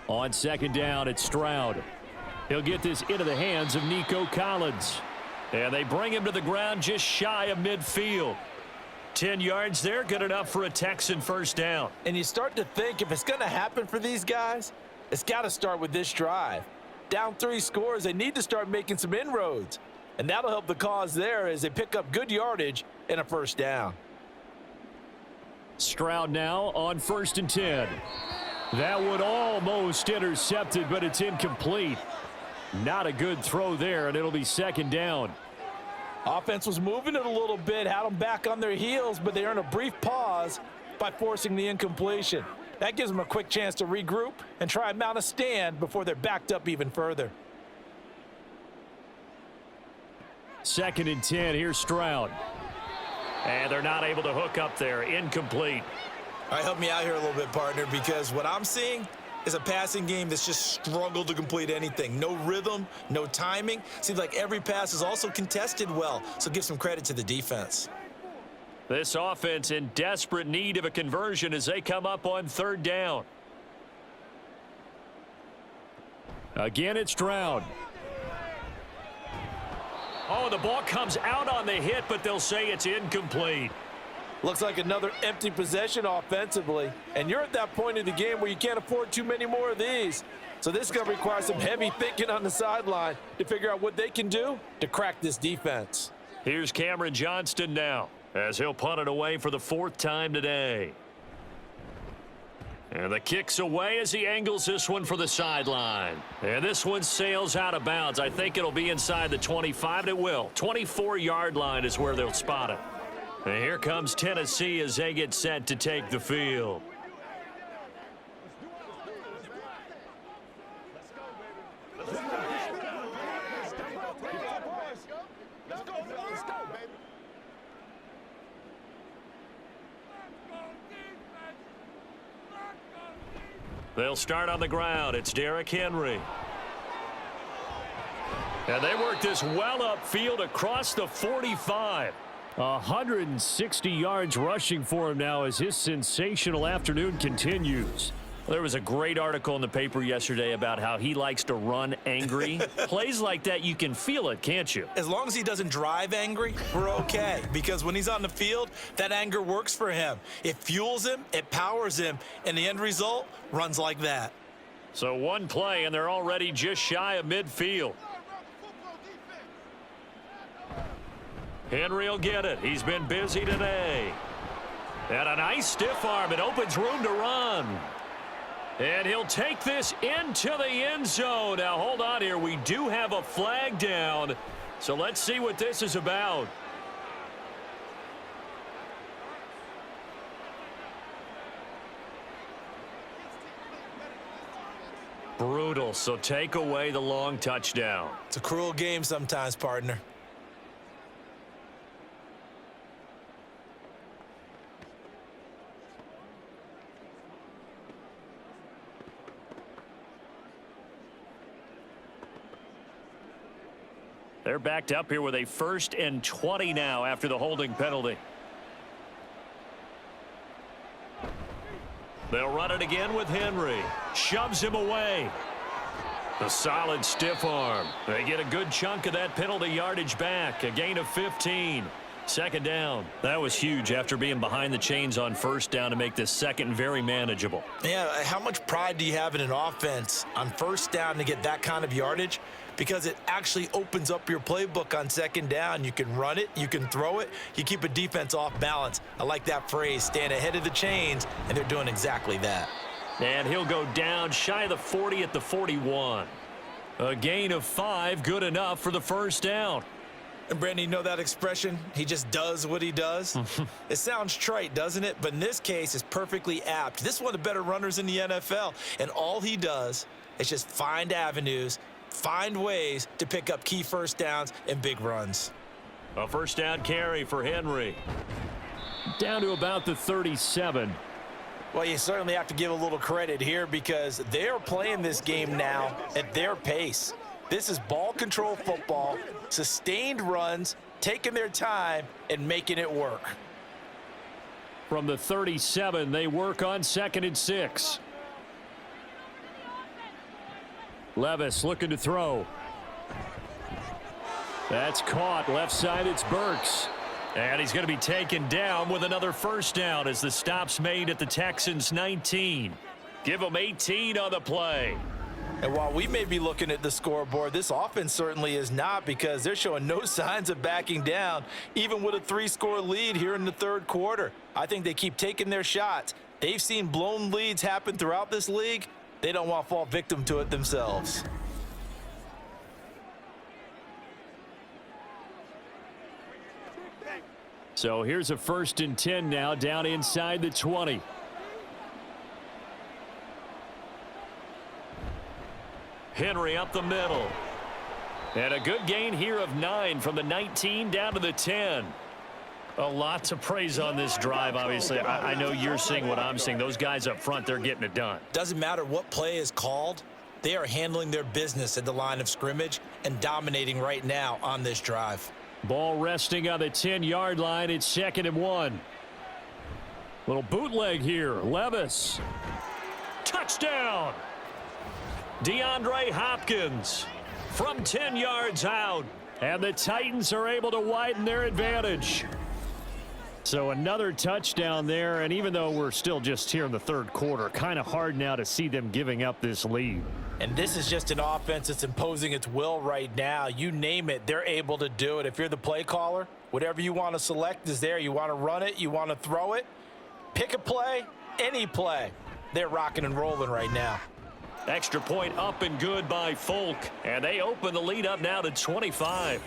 On second down, it's Stroud. He'll get this into the hands of Nico Collins. And they bring him to the ground just shy of midfield. 10 yards there, good enough for a Texan first down. And you start to think, if it's going to happen for these guys, it's got to start with this drive. Down 3 scores, they need to start making some inroads. And that'll help the cause there as they pick up good yardage and a first down. Stroud now on 1st and 10. That one almost intercepted, but it's incomplete. Not a good throw there, and it'll be second down. Offense was moving it a little bit, had them back on their heels, but they earn a brief pause by forcing the incompletion. That gives them a quick chance to regroup and try and mount a stand before they're backed up even further. 2nd and 10, here's Stroud. And they're not able to hook up there, incomplete. All right, help me out here a little bit, partner, because what I'm seeing is a passing game that's just struggled to complete anything. No rhythm, no timing. Seems like every pass is also contested well, so give some credit to the defense. This offense in desperate need of a conversion as they come up on 3rd down. Again, it's Stroud. Oh, the ball comes out on the hit, but they'll say it's incomplete. Looks like another empty possession offensively. And you're at that point in the game where you can't afford too many more of these. So this is going to require some heavy thinking on the sideline to figure out what they can do to crack this defense. Here's Cameron Johnston now as he'll punt it away for the 4th time today. And the kick's away as he angles this one for the sideline. And this one sails out of bounds. I think it'll be inside the 25, and it will. 24-yard line is where they'll spot it. And here comes Tennessee as they get set to take the field. They'll start on the ground. It's Derrick Henry. And they work this well upfield across the 45. 160 yards rushing for him now as his sensational afternoon continues. There was a great article in the paper yesterday about how he likes to run angry. Plays like that, you can feel it, can't you? As long as he doesn't drive angry, we're okay. Because when he's on the field, that anger works for him. It fuels him, it powers him, and the end result runs like that. So one play, and they're already just shy of midfield. Henry will get it. He's been busy today. And a nice stiff arm. It opens room to run. And he'll take this into the end zone. Now, hold on here. We do have a flag down. So let's see what this is about. Brutal. So take away the long touchdown. It's a cruel game sometimes, partner. They're backed up here with a 1st and 20 now after the holding penalty. They'll run it again with Henry. Shoves him away. The solid stiff arm. They get a good chunk of that penalty yardage back. A gain of 15. 2nd down. That was huge after being behind the chains on 1st down to make this 2nd very manageable. Yeah, how much pride do you have in an offense on 1st down to get that kind of yardage? Because it actually opens up your playbook on 2nd down. You can run it, you can throw it, you keep a defense off balance. I like that phrase, stand ahead of the chains, and they're doing exactly that. And he'll go down shy of the 40 at the 41. A gain of 5, good enough for the 1st down. And Brandon, you know that expression? He just does what he does? It sounds trite, doesn't it? But in this case, it's perfectly apt. This is one of the better runners in the NFL. And all he does is just find avenues, find ways to pick up key 1st downs and big runs. A 1st down carry for Henry. Down to about the 37. Well, you certainly have to give a little credit here because they're playing this game now at their pace. This is ball control football, sustained runs, taking their time and making it work. From the 37, they work on 2nd and 6. Levis looking to throw. That's caught. Left side, it's Burks. And he's going to be taken down with another 1st down as the stop's made at the Texans 19. Give them 18 on the play. And while we may be looking at the scoreboard, this offense certainly is not because they're showing no signs of backing down, even with a 3-score lead here in the 3rd quarter. I think they keep taking their shots. They've seen blown leads happen throughout this league. They don't want to fall victim to it themselves. So here's a 1st and 10 now down inside the 20. Henry up the middle. And a good gain here of 9 from the 19 down to the 10. A lot to praise on this drive, obviously. I know you're seeing what I'm seeing. Those guys up front, they're getting it done. Doesn't matter what play is called. They are handling their business at the line of scrimmage and dominating right now on this drive. Ball resting on the 10-yard line. It's 2nd and 1. Little bootleg here. Levis. Touchdown! DeAndre Hopkins from 10 yards out. And the Titans are able to widen their advantage. So another touchdown there, and even though we're still just here in the 3rd quarter, kind of hard now to see them giving up this lead. And this is just an offense that's imposing its will right now. You name it, they're able to do it. If you're the play caller, whatever you want to select is there. You want to run it, you want to throw it. Pick a play, any play. They're rocking and rolling right now. Extra point up and good by Folk. And they open the lead up now to 25.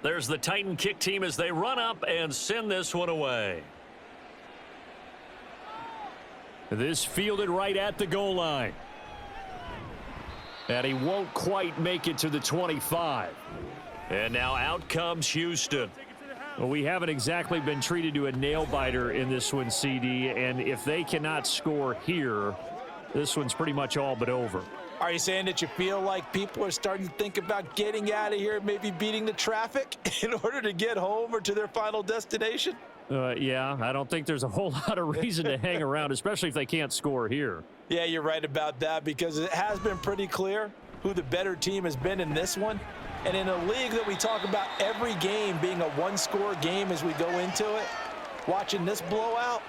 There's the Titan kick team as they run up and send this one away. This fielded right at the goal line. And he won't quite make it to the 25. And now out comes Houston. Well, we haven't exactly been treated to a nail-biter in this one, CD, and if they cannot score here, this one's pretty much all but over. Are you saying that you feel like people are starting to think about getting out of here, maybe beating the traffic in order to get home or to their final destination? Yeah, I don't think there's a whole lot of reason to hang around, especially if they can't score here. Yeah, you're right about that, because it has been pretty clear who the better team has been in this one. And in a league that we talk about every game being a one-score game as we go into it, watching this blowout,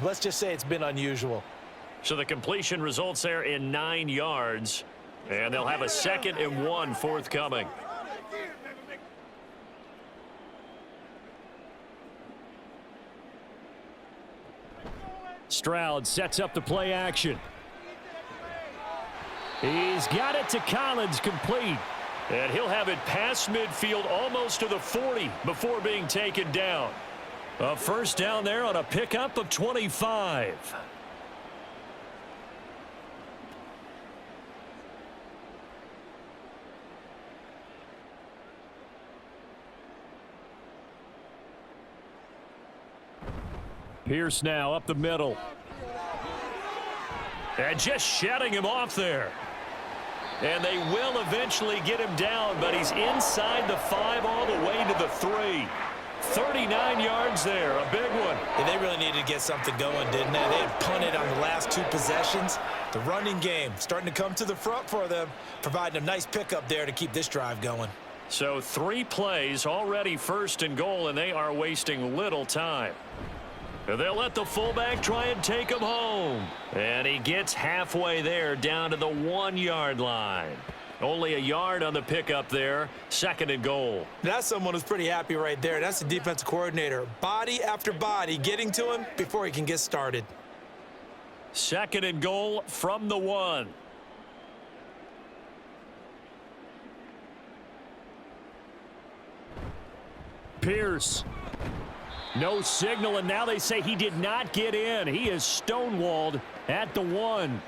let's just say it's been unusual. So the completion results there in 9 yards. And they'll have a 2nd and 1 forthcoming. Stroud sets up the play action. He's got it to Collins, complete. And he'll have it past midfield almost to the 40 before being taken down. A first down there on a pickup of 25. Pierce now up the middle. And just shutting him off there. And they will eventually get him down, but he's inside the 5 all the way to the 3. 39 yards there, a big one. Yeah, they really needed to get something going, didn't they? They had punted on the last 2 possessions. The running game starting to come to the front for them, providing a nice pickup there to keep this drive going. So 3 plays already 1st and goal, and they are wasting little time. They'll let the fullback try and take him home. And he gets halfway there down to the 1-yard line. Only a yard on the pickup there. 2nd and goal. That's someone who's pretty happy right there. That's the defensive coordinator. Body after body getting to him before he can get started. 2nd and goal from the 1. Pierce. No signal, and now they say he did not get in. He is stonewalled at the 1.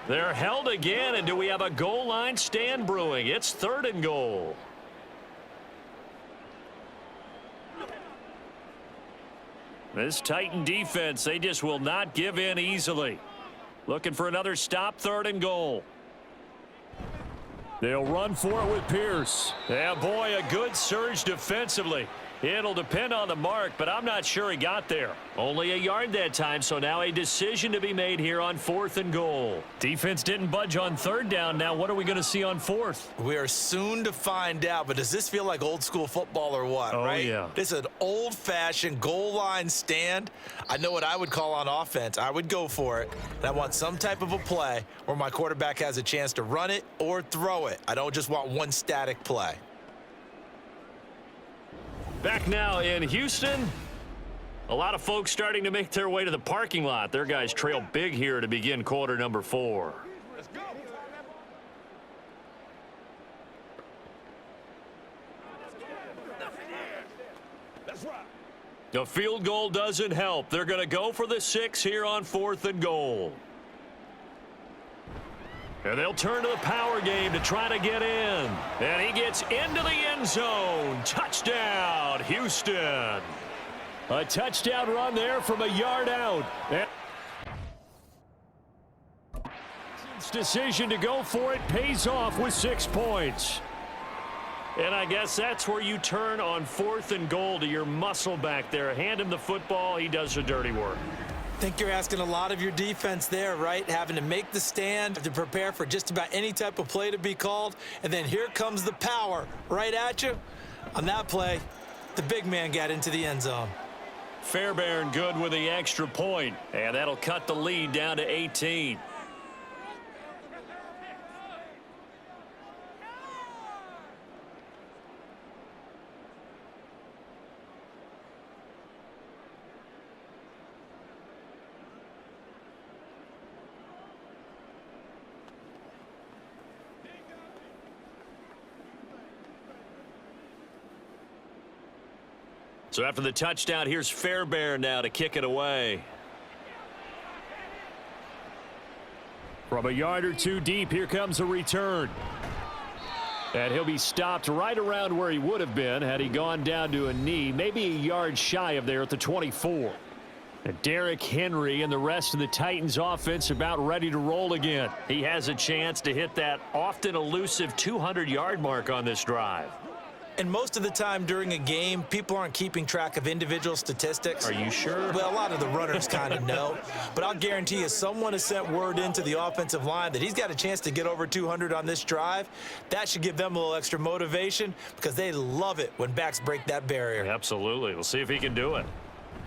They're held again, and do we have a goal line stand brewing? It's 3rd and goal. This Titan defense, they just will not give in easily. Looking for another stop, 3rd and goal. They'll run for it with Pierce. Yeah, boy, a good surge defensively. It'll depend on the mark, but I'm not sure he got there. Only a yard that time, so now a decision to be made here on 4th and goal. Defense didn't budge on 3rd down. Now what are we going to see on 4th? We are soon to find out, but does this feel like old school football or what, right? Yeah. This is an old-fashioned goal line stand. I know what I would call on offense. I would go for it, and I want some type of a play where my quarterback has a chance to run it or throw it. I don't just want one static play. Back now in Houston. A lot of folks starting to make their way to the parking lot. Their guys trail big here to begin quarter number 4. Let's go. That's right. The field goal doesn't help. They're going to go for the 6 here on 4th and goal. And they'll turn to the power game to try to get in. And he gets into the end zone. Touchdown, Houston. A touchdown run there from a yard out. And his decision to go for it pays off with 6 points. And I guess that's where you turn on 4th and goal to your muscle back there. Hand him the football. He does the dirty work. I think you're asking a lot of your defense there, right? Having to make the stand, to prepare for just about any type of play to be called, and then here comes the power right at you. On that play, the big man got into the end zone. Fairbairn good with the extra point, and that'll cut the lead down to 18. So after the touchdown, here's Fairbairn now to kick it away. From a yard or two deep, here comes a return. And he'll be stopped right around where he would have been had he gone down to a knee, maybe a yard shy of there at the 24. And Derrick Henry and the rest of the Titans offense about ready to roll again. He has a chance to hit that often elusive 200-yard mark on this drive. And most of the time during a game, people aren't keeping track of individual statistics. Are you sure? Well, a lot of the runners kind of know. But I'll guarantee you, someone has sent word into the offensive line that he's got a chance to get over 200 on this drive. That should give them a little extra motivation because they love it when backs break that barrier. Absolutely. We'll see if he can do it.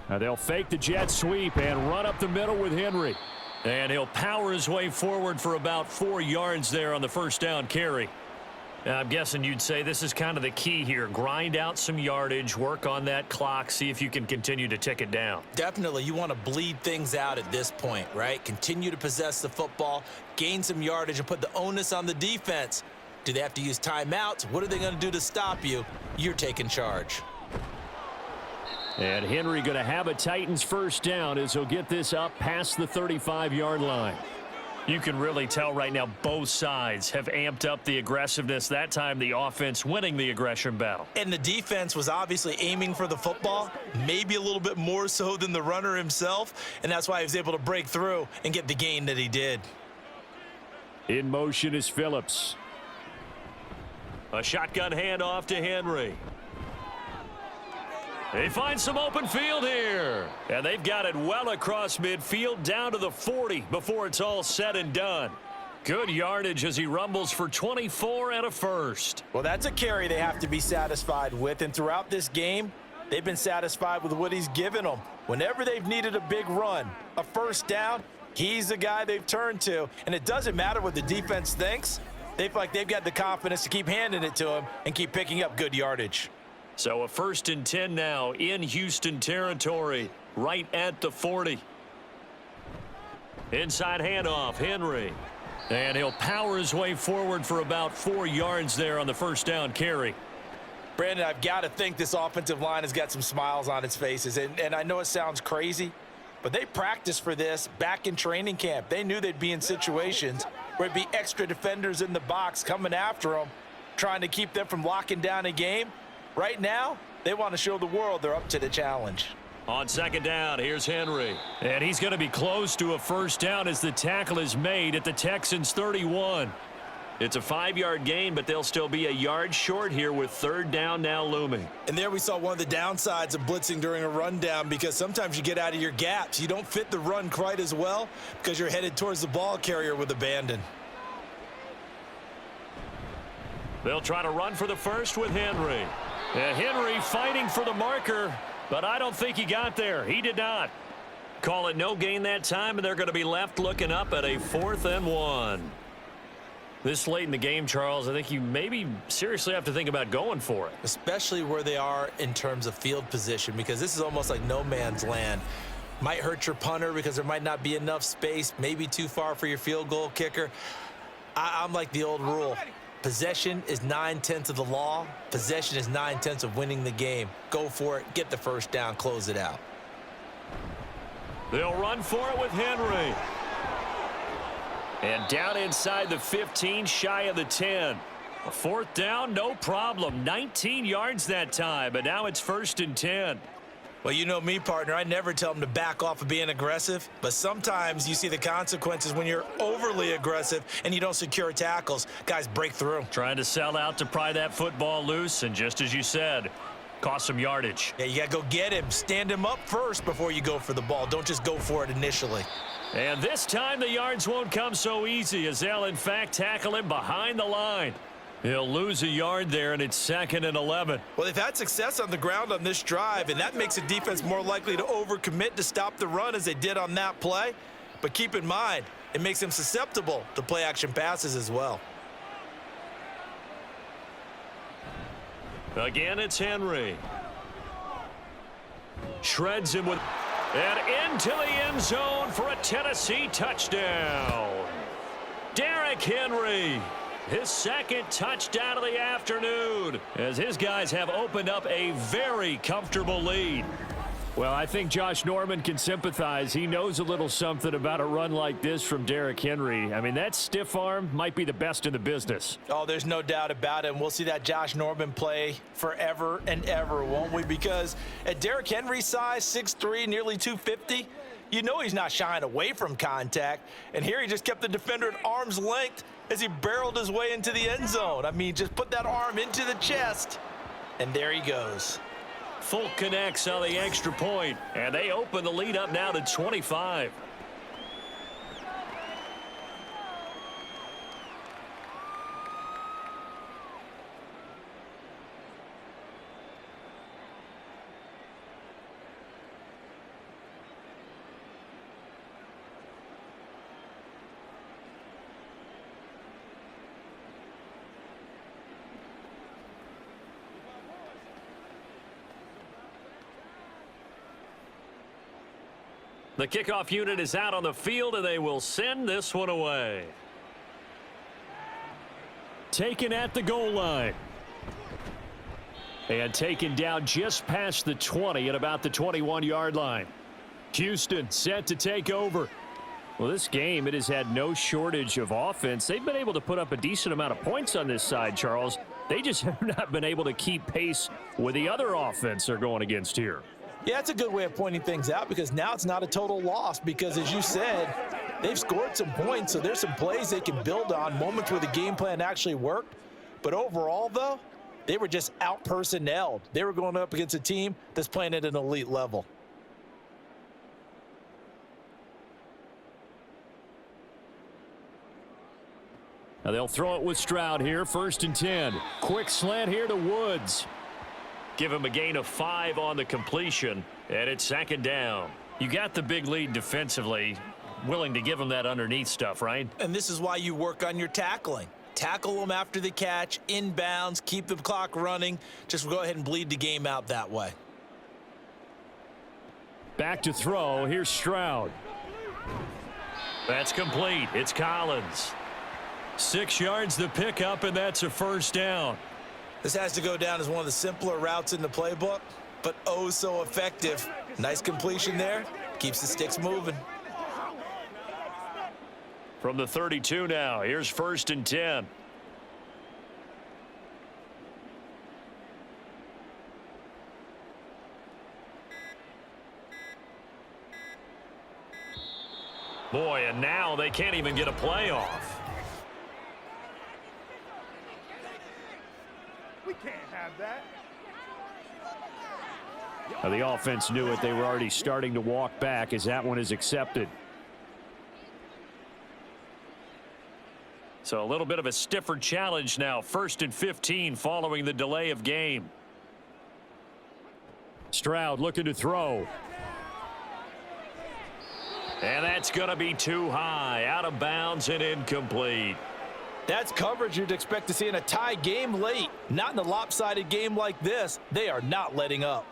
Now they'll fake the jet sweep and run up the middle with Henry. And he'll power his way forward for about 4 yards there on the first down carry. I'm guessing you'd say this is kind of the key here. Grind out some yardage, work on that clock, see if you can continue to tick it down. Definitely, you want to bleed things out at this point, right? Continue to possess the football, gain some yardage, and put the onus on the defense. Do they have to use timeouts? What are they going to do to stop you? You're taking charge. And Henry going to have a Titans first down as he'll get this up past the 35-yard line. You can really tell right now both sides have amped up the aggressiveness. That time the offense winning the aggression battle. And the defense was obviously aiming for the football, maybe a little bit more so than the runner himself, and that's why he was able to break through and get the gain that he did. In motion is Phillips. A shotgun handoff to Henry. They find some open field here. And they've got it well across midfield down to the 40 before it's all said and done. Good yardage as he rumbles for 24 and a first. Well, that's a carry they have to be satisfied with. And throughout this game, they've been satisfied with what he's given them. Whenever they've needed a big run, a first down, he's the guy they've turned to. And it doesn't matter what the defense thinks. They feel like they've got the confidence to keep handing it to him and keep picking up good yardage. So a 1st and 10 now in Houston territory, right at the 40. Inside handoff, Henry. And he'll power his way forward for about 4 yards there on the first down carry. Brandon, I've got to think this offensive line has got some smiles on its faces. And I know it sounds crazy, but they practiced for this back in training camp. They knew they'd be in situations where it'd be extra defenders in the box coming after them, trying to keep them from locking down a game. Right now, they want to show the world they're up to the challenge. On second down, here's Henry. And he's going to be close to a first down as the tackle is made at the Texans' 31. It's a 5-yard gain, but they'll still be a yard short here with 3rd down now looming. And there we saw one of the downsides of blitzing during a rundown because sometimes you get out of your gaps. You don't fit the run quite as well because you're headed towards the ball carrier with abandon. They'll try to run for the first with Henry. And Henry fighting for the marker, but I don't think he got there. He did not. Call it no gain that time, and they're going to be left looking up at a 4th and 1. This late in the game, Charles, I think you maybe seriously have to think about going for it. Especially where they are in terms of field position, because this is almost like no man's land. Might hurt your punter because there might not be enough space, maybe too far for your field goal kicker. I'm like the old rule. Possession is 9/10 of the law. Possession is 9/10 of winning the game. Go for it, get the first down, close it out. They'll run for it with Henry. And down inside the 15, shy of the 10. A 4th down, no problem. 19 yards that time, but now it's 1st and 10. Well, you know me, partner. I never tell them to back off of being aggressive, but sometimes you see the consequences when you're overly aggressive and you don't secure tackles. Guys break through. Trying to sell out to pry that football loose, and just as you said, cost some yardage. Yeah, you got to go get him. Stand him up first before you go for the ball. Don't just go for it initially. And this time the yards won't come so easy as they'll, in fact, tackle him behind the line. He'll lose a yard there, and it's 2nd and 11. Well, they've had success on the ground on this drive, and that makes a defense more likely to overcommit to stop the run as they did on that play. But keep in mind, it makes them susceptible to play-action passes as well. Again, it's Henry. Shreds him with... And into the end zone for a Tennessee touchdown. Derrick Henry. His second touchdown of the afternoon as his guys have opened up a very comfortable lead. Well, I think Josh Norman can sympathize. He knows a little something about a run like this from Derrick Henry. I mean, that stiff arm might be the best in the business. Oh, there's no doubt about it. And we'll see that Josh Norman play forever and ever, won't we? Because at Derrick Henry's size, 6'3", nearly 250, you know he's not shying away from contact. And here he just kept the defender at arm's length as he barreled his way into the end zone. I mean, just put that arm into the chest, and there he goes. Folk connects on the extra point, and they open the lead up now to 25. The kickoff unit is out on the field, and they will send this one away. Taken at the goal line. And taken down just past the 20 at about the 21-yard line. Houston set to take over. Well, this game, it has had no shortage of offense. They've been able to put up a decent amount of points on this side, Charles. They just have not been able to keep pace with the other offense they're going against here. Yeah, it's a good way of pointing things out because now it's not a total loss because, as you said, they've scored some points, so there's some plays they can build on, moments where the game plan actually worked. But overall, though, they were just out-personnelled. They were going up against a team that's playing at an elite level. Now they'll throw it with Stroud here, 1st and 10. Quick slant here to Woods. Give him a gain of 5 on the completion, and it's 2nd down. You got the big lead defensively, willing to give him that underneath stuff, right? And this is why you work on your tackling. Tackle them after the catch, inbounds, keep the clock running. Just go ahead and bleed the game out that way. Back to throw. Here's Stroud. That's complete. It's Collins. 6 yards the pickup, and that's a 1st down. This has to go down as one of the simpler routes in the playbook, but oh so effective. Nice completion there. Keeps the sticks moving. From the 32 now, here's 1st and 10. Boy, and now they can't even get a play off. We can't have that. Now the offense knew it. They were already starting to walk back as that one is accepted. So a little bit of a stiffer challenge now. 1st and 15 following the delay of game. Stroud looking to throw. And that's going to be too high. Out of bounds and incomplete. That's coverage you'd expect to see in a tie game late. Not in a lopsided game like this. They are not letting up.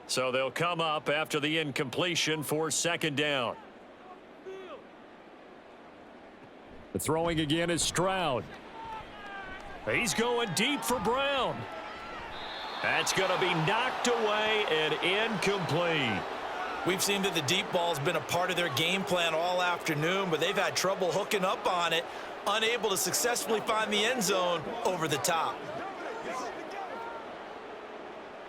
So they'll come up after the incompletion for 2nd down. The throwing again is Stroud. He's going deep for Brown. That's going to be knocked away and incomplete. We've seen that the deep ball's been a part of their game plan all afternoon, but they've had trouble hooking up on it, unable to successfully find the end zone over the top.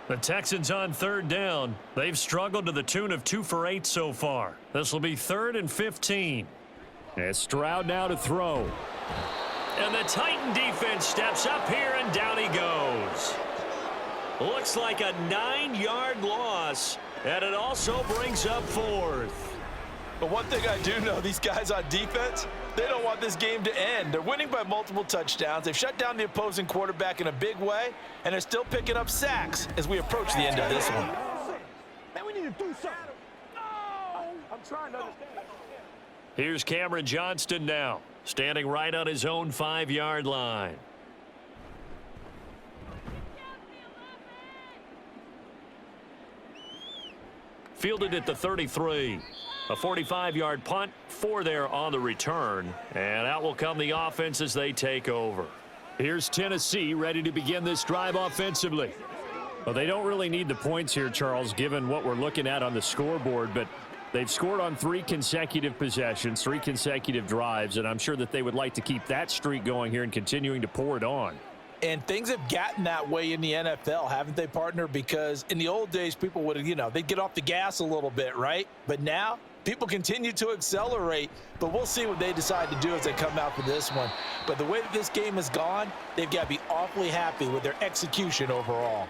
The Texans on 3rd down. They've struggled to the tune of 2 for 8 so far. This will be 3rd and 15. And Stroud now to throw. And the Titan defense steps up here, and down he goes. Looks like a 9-yard loss, and it also brings up 4th. But one thing I do know, these guys on defense, they don't want this game to end. They're winning by multiple touchdowns. They've shut down the opposing quarterback in a big way, and they're still picking up sacks as we approach the end of this one. Man, we need to do something. I'm trying to understand. Here's Cameron Johnston now, standing right on his own 5-yard line. Fielded at the 33. A 45-yard punt, 4 there on the return. And out will come the offense as they take over. Here's Tennessee ready to begin this drive offensively. Well, they don't really need the points here, Charles, given what we're looking at on the scoreboard, but they've scored on 3 consecutive possessions, 3 consecutive drives, and I'm sure that they would like to keep that streak going here and continuing to pour it on. And things have gotten that way in the NFL, haven't they, partner? Because in the old days, people would, they'd get off the gas a little bit, right? But now, people continue to accelerate, but we'll see what they decide to do as they come out for this one. But the way that this game has gone, they've got to be awfully happy with their execution overall.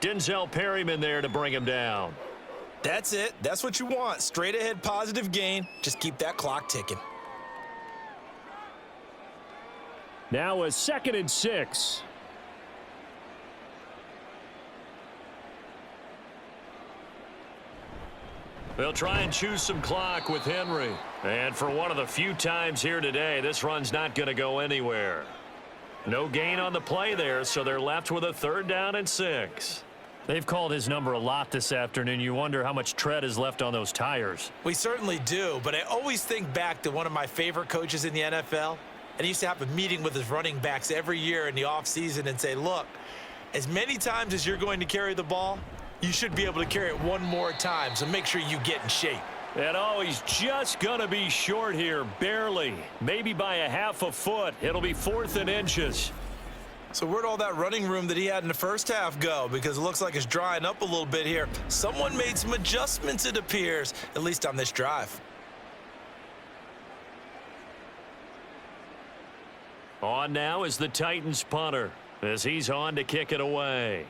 Denzel Perryman there to bring him down. That's it. That's what you want. Straight ahead positive gain. Just keep that clock ticking. Now a 2nd and 6. They'll try and choose some clock with Henry. And for one of the few times here today, this run's not going to go anywhere. No gain on the play there, so they're left with a 3rd down and 6. They've called his number a lot this afternoon. You wonder how much tread is left on those tires. We certainly do, but I always think back to one of my favorite coaches in the NFL. And he used to have a meeting with his running backs every year in the offseason and say, look, as many times as you're going to carry the ball, you should be able to carry it one more time, so make sure you get in shape. And he's just going to be short here, barely. Maybe by a half a foot. It'll be 4th and inches. So where'd all that running room that he had in the first half go? Because it looks like it's drying up a little bit here. Someone made some adjustments, it appears, at least on this drive. On now is the Titans punter as he's on to kick it away.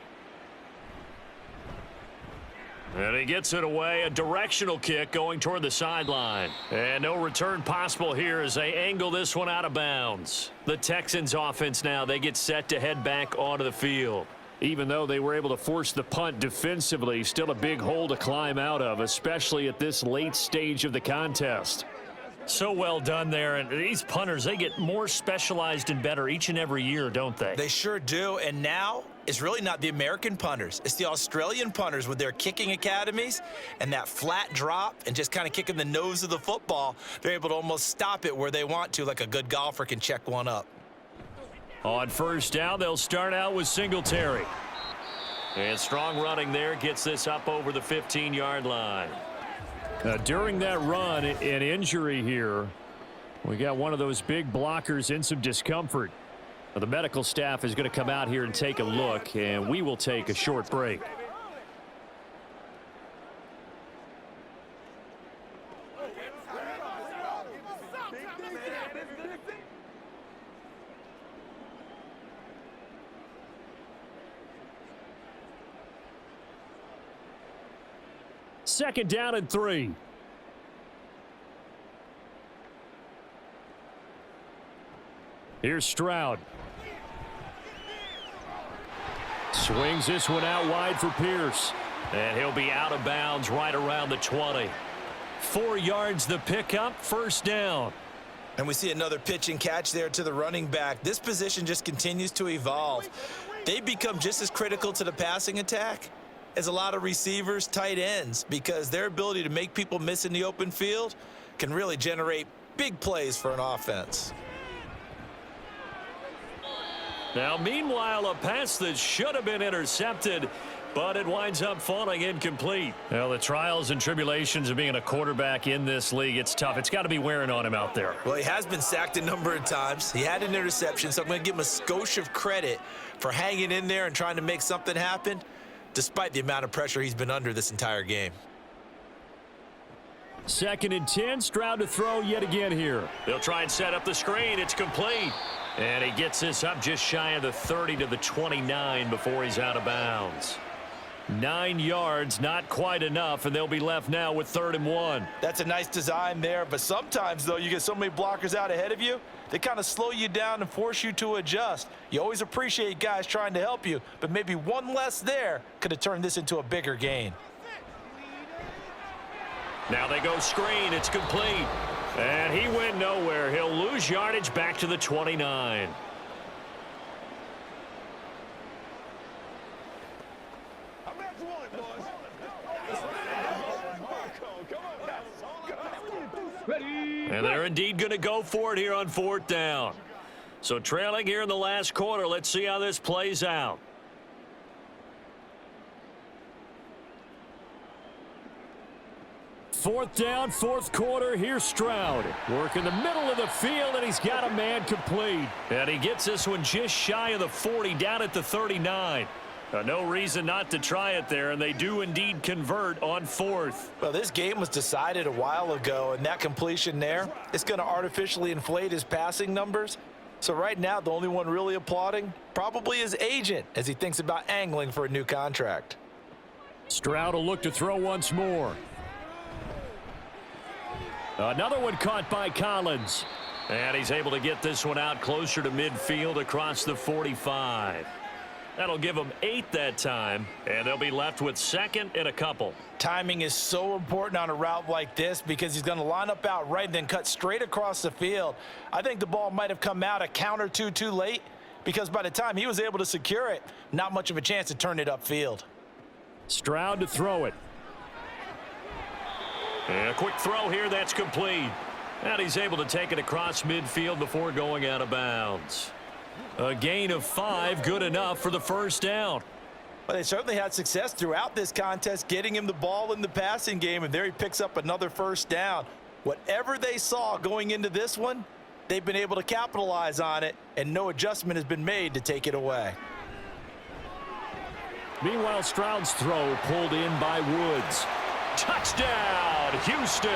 And he gets it away, a directional kick going toward the sideline. And no return possible here as they angle this one out of bounds. The Texans offense now, they get set to head back onto the field. Even though they were able to force the punt defensively, still a big hole to climb out of, especially at this late stage of the contest. So well done there, and these punters, they get more specialized and better each and every year, don't they? They sure do, and now it's really not the American punters. It's the Australian punters with their kicking academies and that flat drop and just kind of kicking the nose of the football. They're able to almost stop it where they want to, like a good golfer can check one up. On 1st down, they'll start out with Singletary. And strong running there gets this up over the 15-yard line. During that run, an injury here. We got one of those big blockers in some discomfort. The medical staff is going to come out here and take a look, and we will take a short break. Second down and 3. Here's Stroud. Swings this one out wide for Pierce. And he'll be out of bounds right around the 20. 4 yards the pickup, 1st down. And we see another pitch and catch there to the running back. This position just continues to evolve. They become just as critical to the passing attack as a lot of receivers, tight ends, because their ability to make people miss in the open field can really generate big plays for an offense. Now, meanwhile, a pass that should have been intercepted, but it winds up falling incomplete. Well, the trials and tribulations of being a quarterback in this league, it's tough. It's got to be wearing on him out there. Well, he has been sacked a number of times. He had an interception, so I'm going to give him a skosh of credit for hanging in there and trying to make something happen, despite the amount of pressure he's been under this entire game. 2nd and 10, Stroud to throw yet again here. They'll try and set up the screen. It's complete. And he gets this up just shy of the 30 to the 29 before he's out of bounds. 9 yards, not quite enough, and they'll be left now with 3rd and 1. That's a nice design there, but sometimes, though, you get so many blockers out ahead of you, they kind of slow you down and force you to adjust. You always appreciate guys trying to help you, but maybe one less there could have turned this into a bigger gain. Now they go screen. It's complete. And he went nowhere. He'll lose yardage back to the 29. And they're indeed going to go for it here on 4th down. So trailing here in the last quarter. Let's see how this plays out. Fourth down, 4th quarter. Here's Stroud. Working the middle of the field, and he's got a man complete. And he gets this one just shy of the 40, down at the 39. No reason not to try it there, and they do indeed convert on 4th. Well, this game was decided a while ago, and that completion there, it's going to artificially inflate his passing numbers. So right now, the only one really applauding probably his agent as he thinks about angling for a new contract. Stroud will look to throw once more. Another one caught by Collins. And he's able to get this one out closer to midfield across the 45. That'll give them 8 that time, and they'll be left with 2nd and a couple. Timing is so important on a route like this because he's going to line up out right and then cut straight across the field. I think the ball might have come out a count or two too late because by the time he was able to secure it, not much of a chance to turn it upfield. Stroud to throw it. And a quick throw here, that's complete. And he's able to take it across midfield before going out of bounds. A gain of 5, good enough for the 1st down. Well, they certainly had success throughout this contest, getting him the ball in the passing game, and there he picks up another 1st down. Whatever they saw going into this one, they've been able to capitalize on it, and no adjustment has been made to take it away. Meanwhile, Stroud's throw pulled in by Woods. Touchdown, Houston.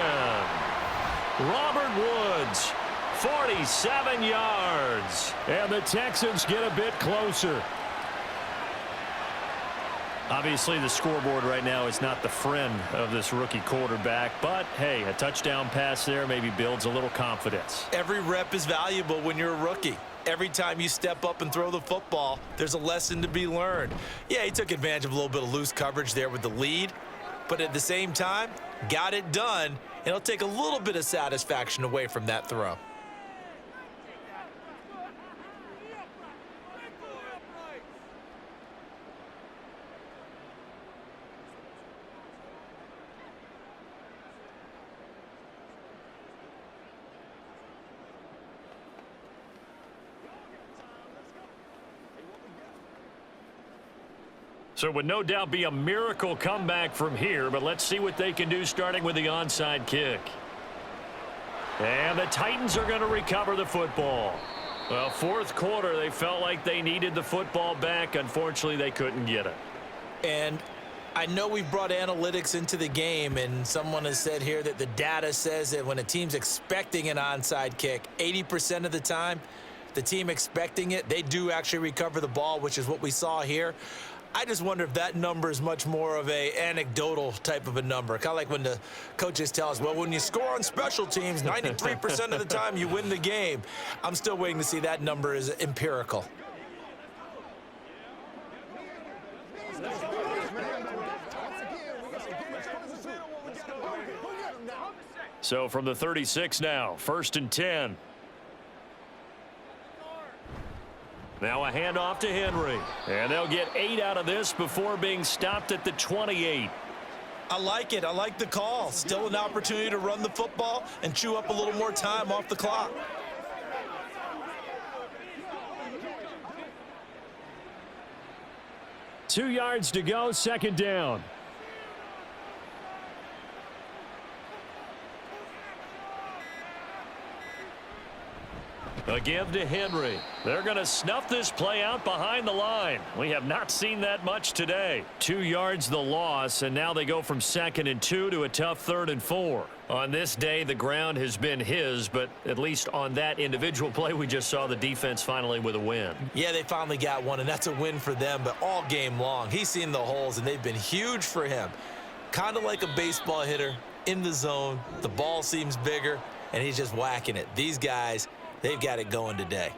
Robert Woods, 47 yards. And the Texans get a bit closer. Obviously, the scoreboard right now is not the friend of this rookie quarterback, but hey, a touchdown pass there maybe builds a little confidence. Every rep is valuable when you're a rookie. Every time you step up and throw the football, there's a lesson to be learned. Yeah, he took advantage of a little bit of loose coverage there with the lead, but at the same time, got it done, and it'll take a little bit of satisfaction away from that throw. So it would no doubt be a miracle comeback from here, but let's see what they can do starting with the onside kick. And the Titans are going to recover the football. Well, 4th quarter, they felt like they needed the football back. Unfortunately, they couldn't get it. And I know we've brought analytics into the game, and someone has said here that the data says that when a team's expecting an onside kick, 80% of the time, the team expecting it, they do actually recover the ball, which is what we saw here. I just wonder if that number is much more of a anecdotal type of a number. Kind of like when the coaches tell us, well, when you score on special teams, 93% of the time you win the game. I'm still waiting to see that number is empirical. So from the 36 now, 1st and 10. Now a handoff to Henry. And they'll get 8 out of this before being stopped at the 28. I like it. I like the call. Still an opportunity to run the football and chew up a little more time off the clock. Two yards to go, 2nd down. A give to Henry. They're going to snuff this play out behind the line. We have not seen that much today. 2 yards the loss, and now they go from 2nd and 2 to a tough 3rd and 4. On this day, the ground has been his, but at least on that individual play, we just saw the defense finally with a win. Yeah, they finally got one, and that's a win for them, but all game long, he's seen the holes, and they've been huge for him. Kind of like a baseball hitter in the zone. The ball seems bigger, and he's just whacking it. These guys, they've got it going today.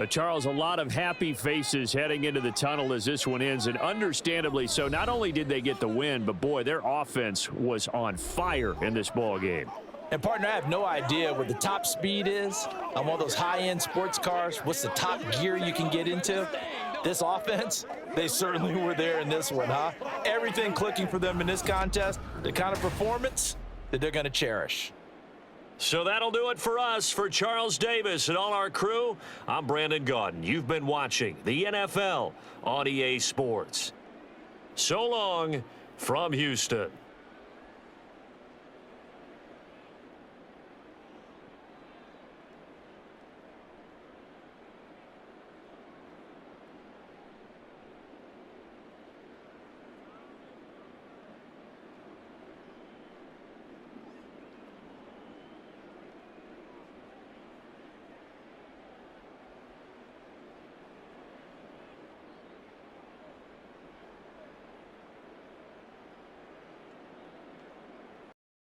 Charles, a lot of happy faces heading into the tunnel as this one ends, and understandably so. Not only did they get the win, but boy, their offense was on fire in this ball game. And partner, I have no idea what the top speed is on one of those high-end sports cars. What's the top gear you can get into? This offense, they certainly were there in this one, huh? Everything clicking for them in this contest, the kind of performance that they're going to cherish. So that'll do it for us. For Charles Davis and all our crew, I'm Brandon Gaudin. You've been watching the NFL on EA Sports. So long from Houston.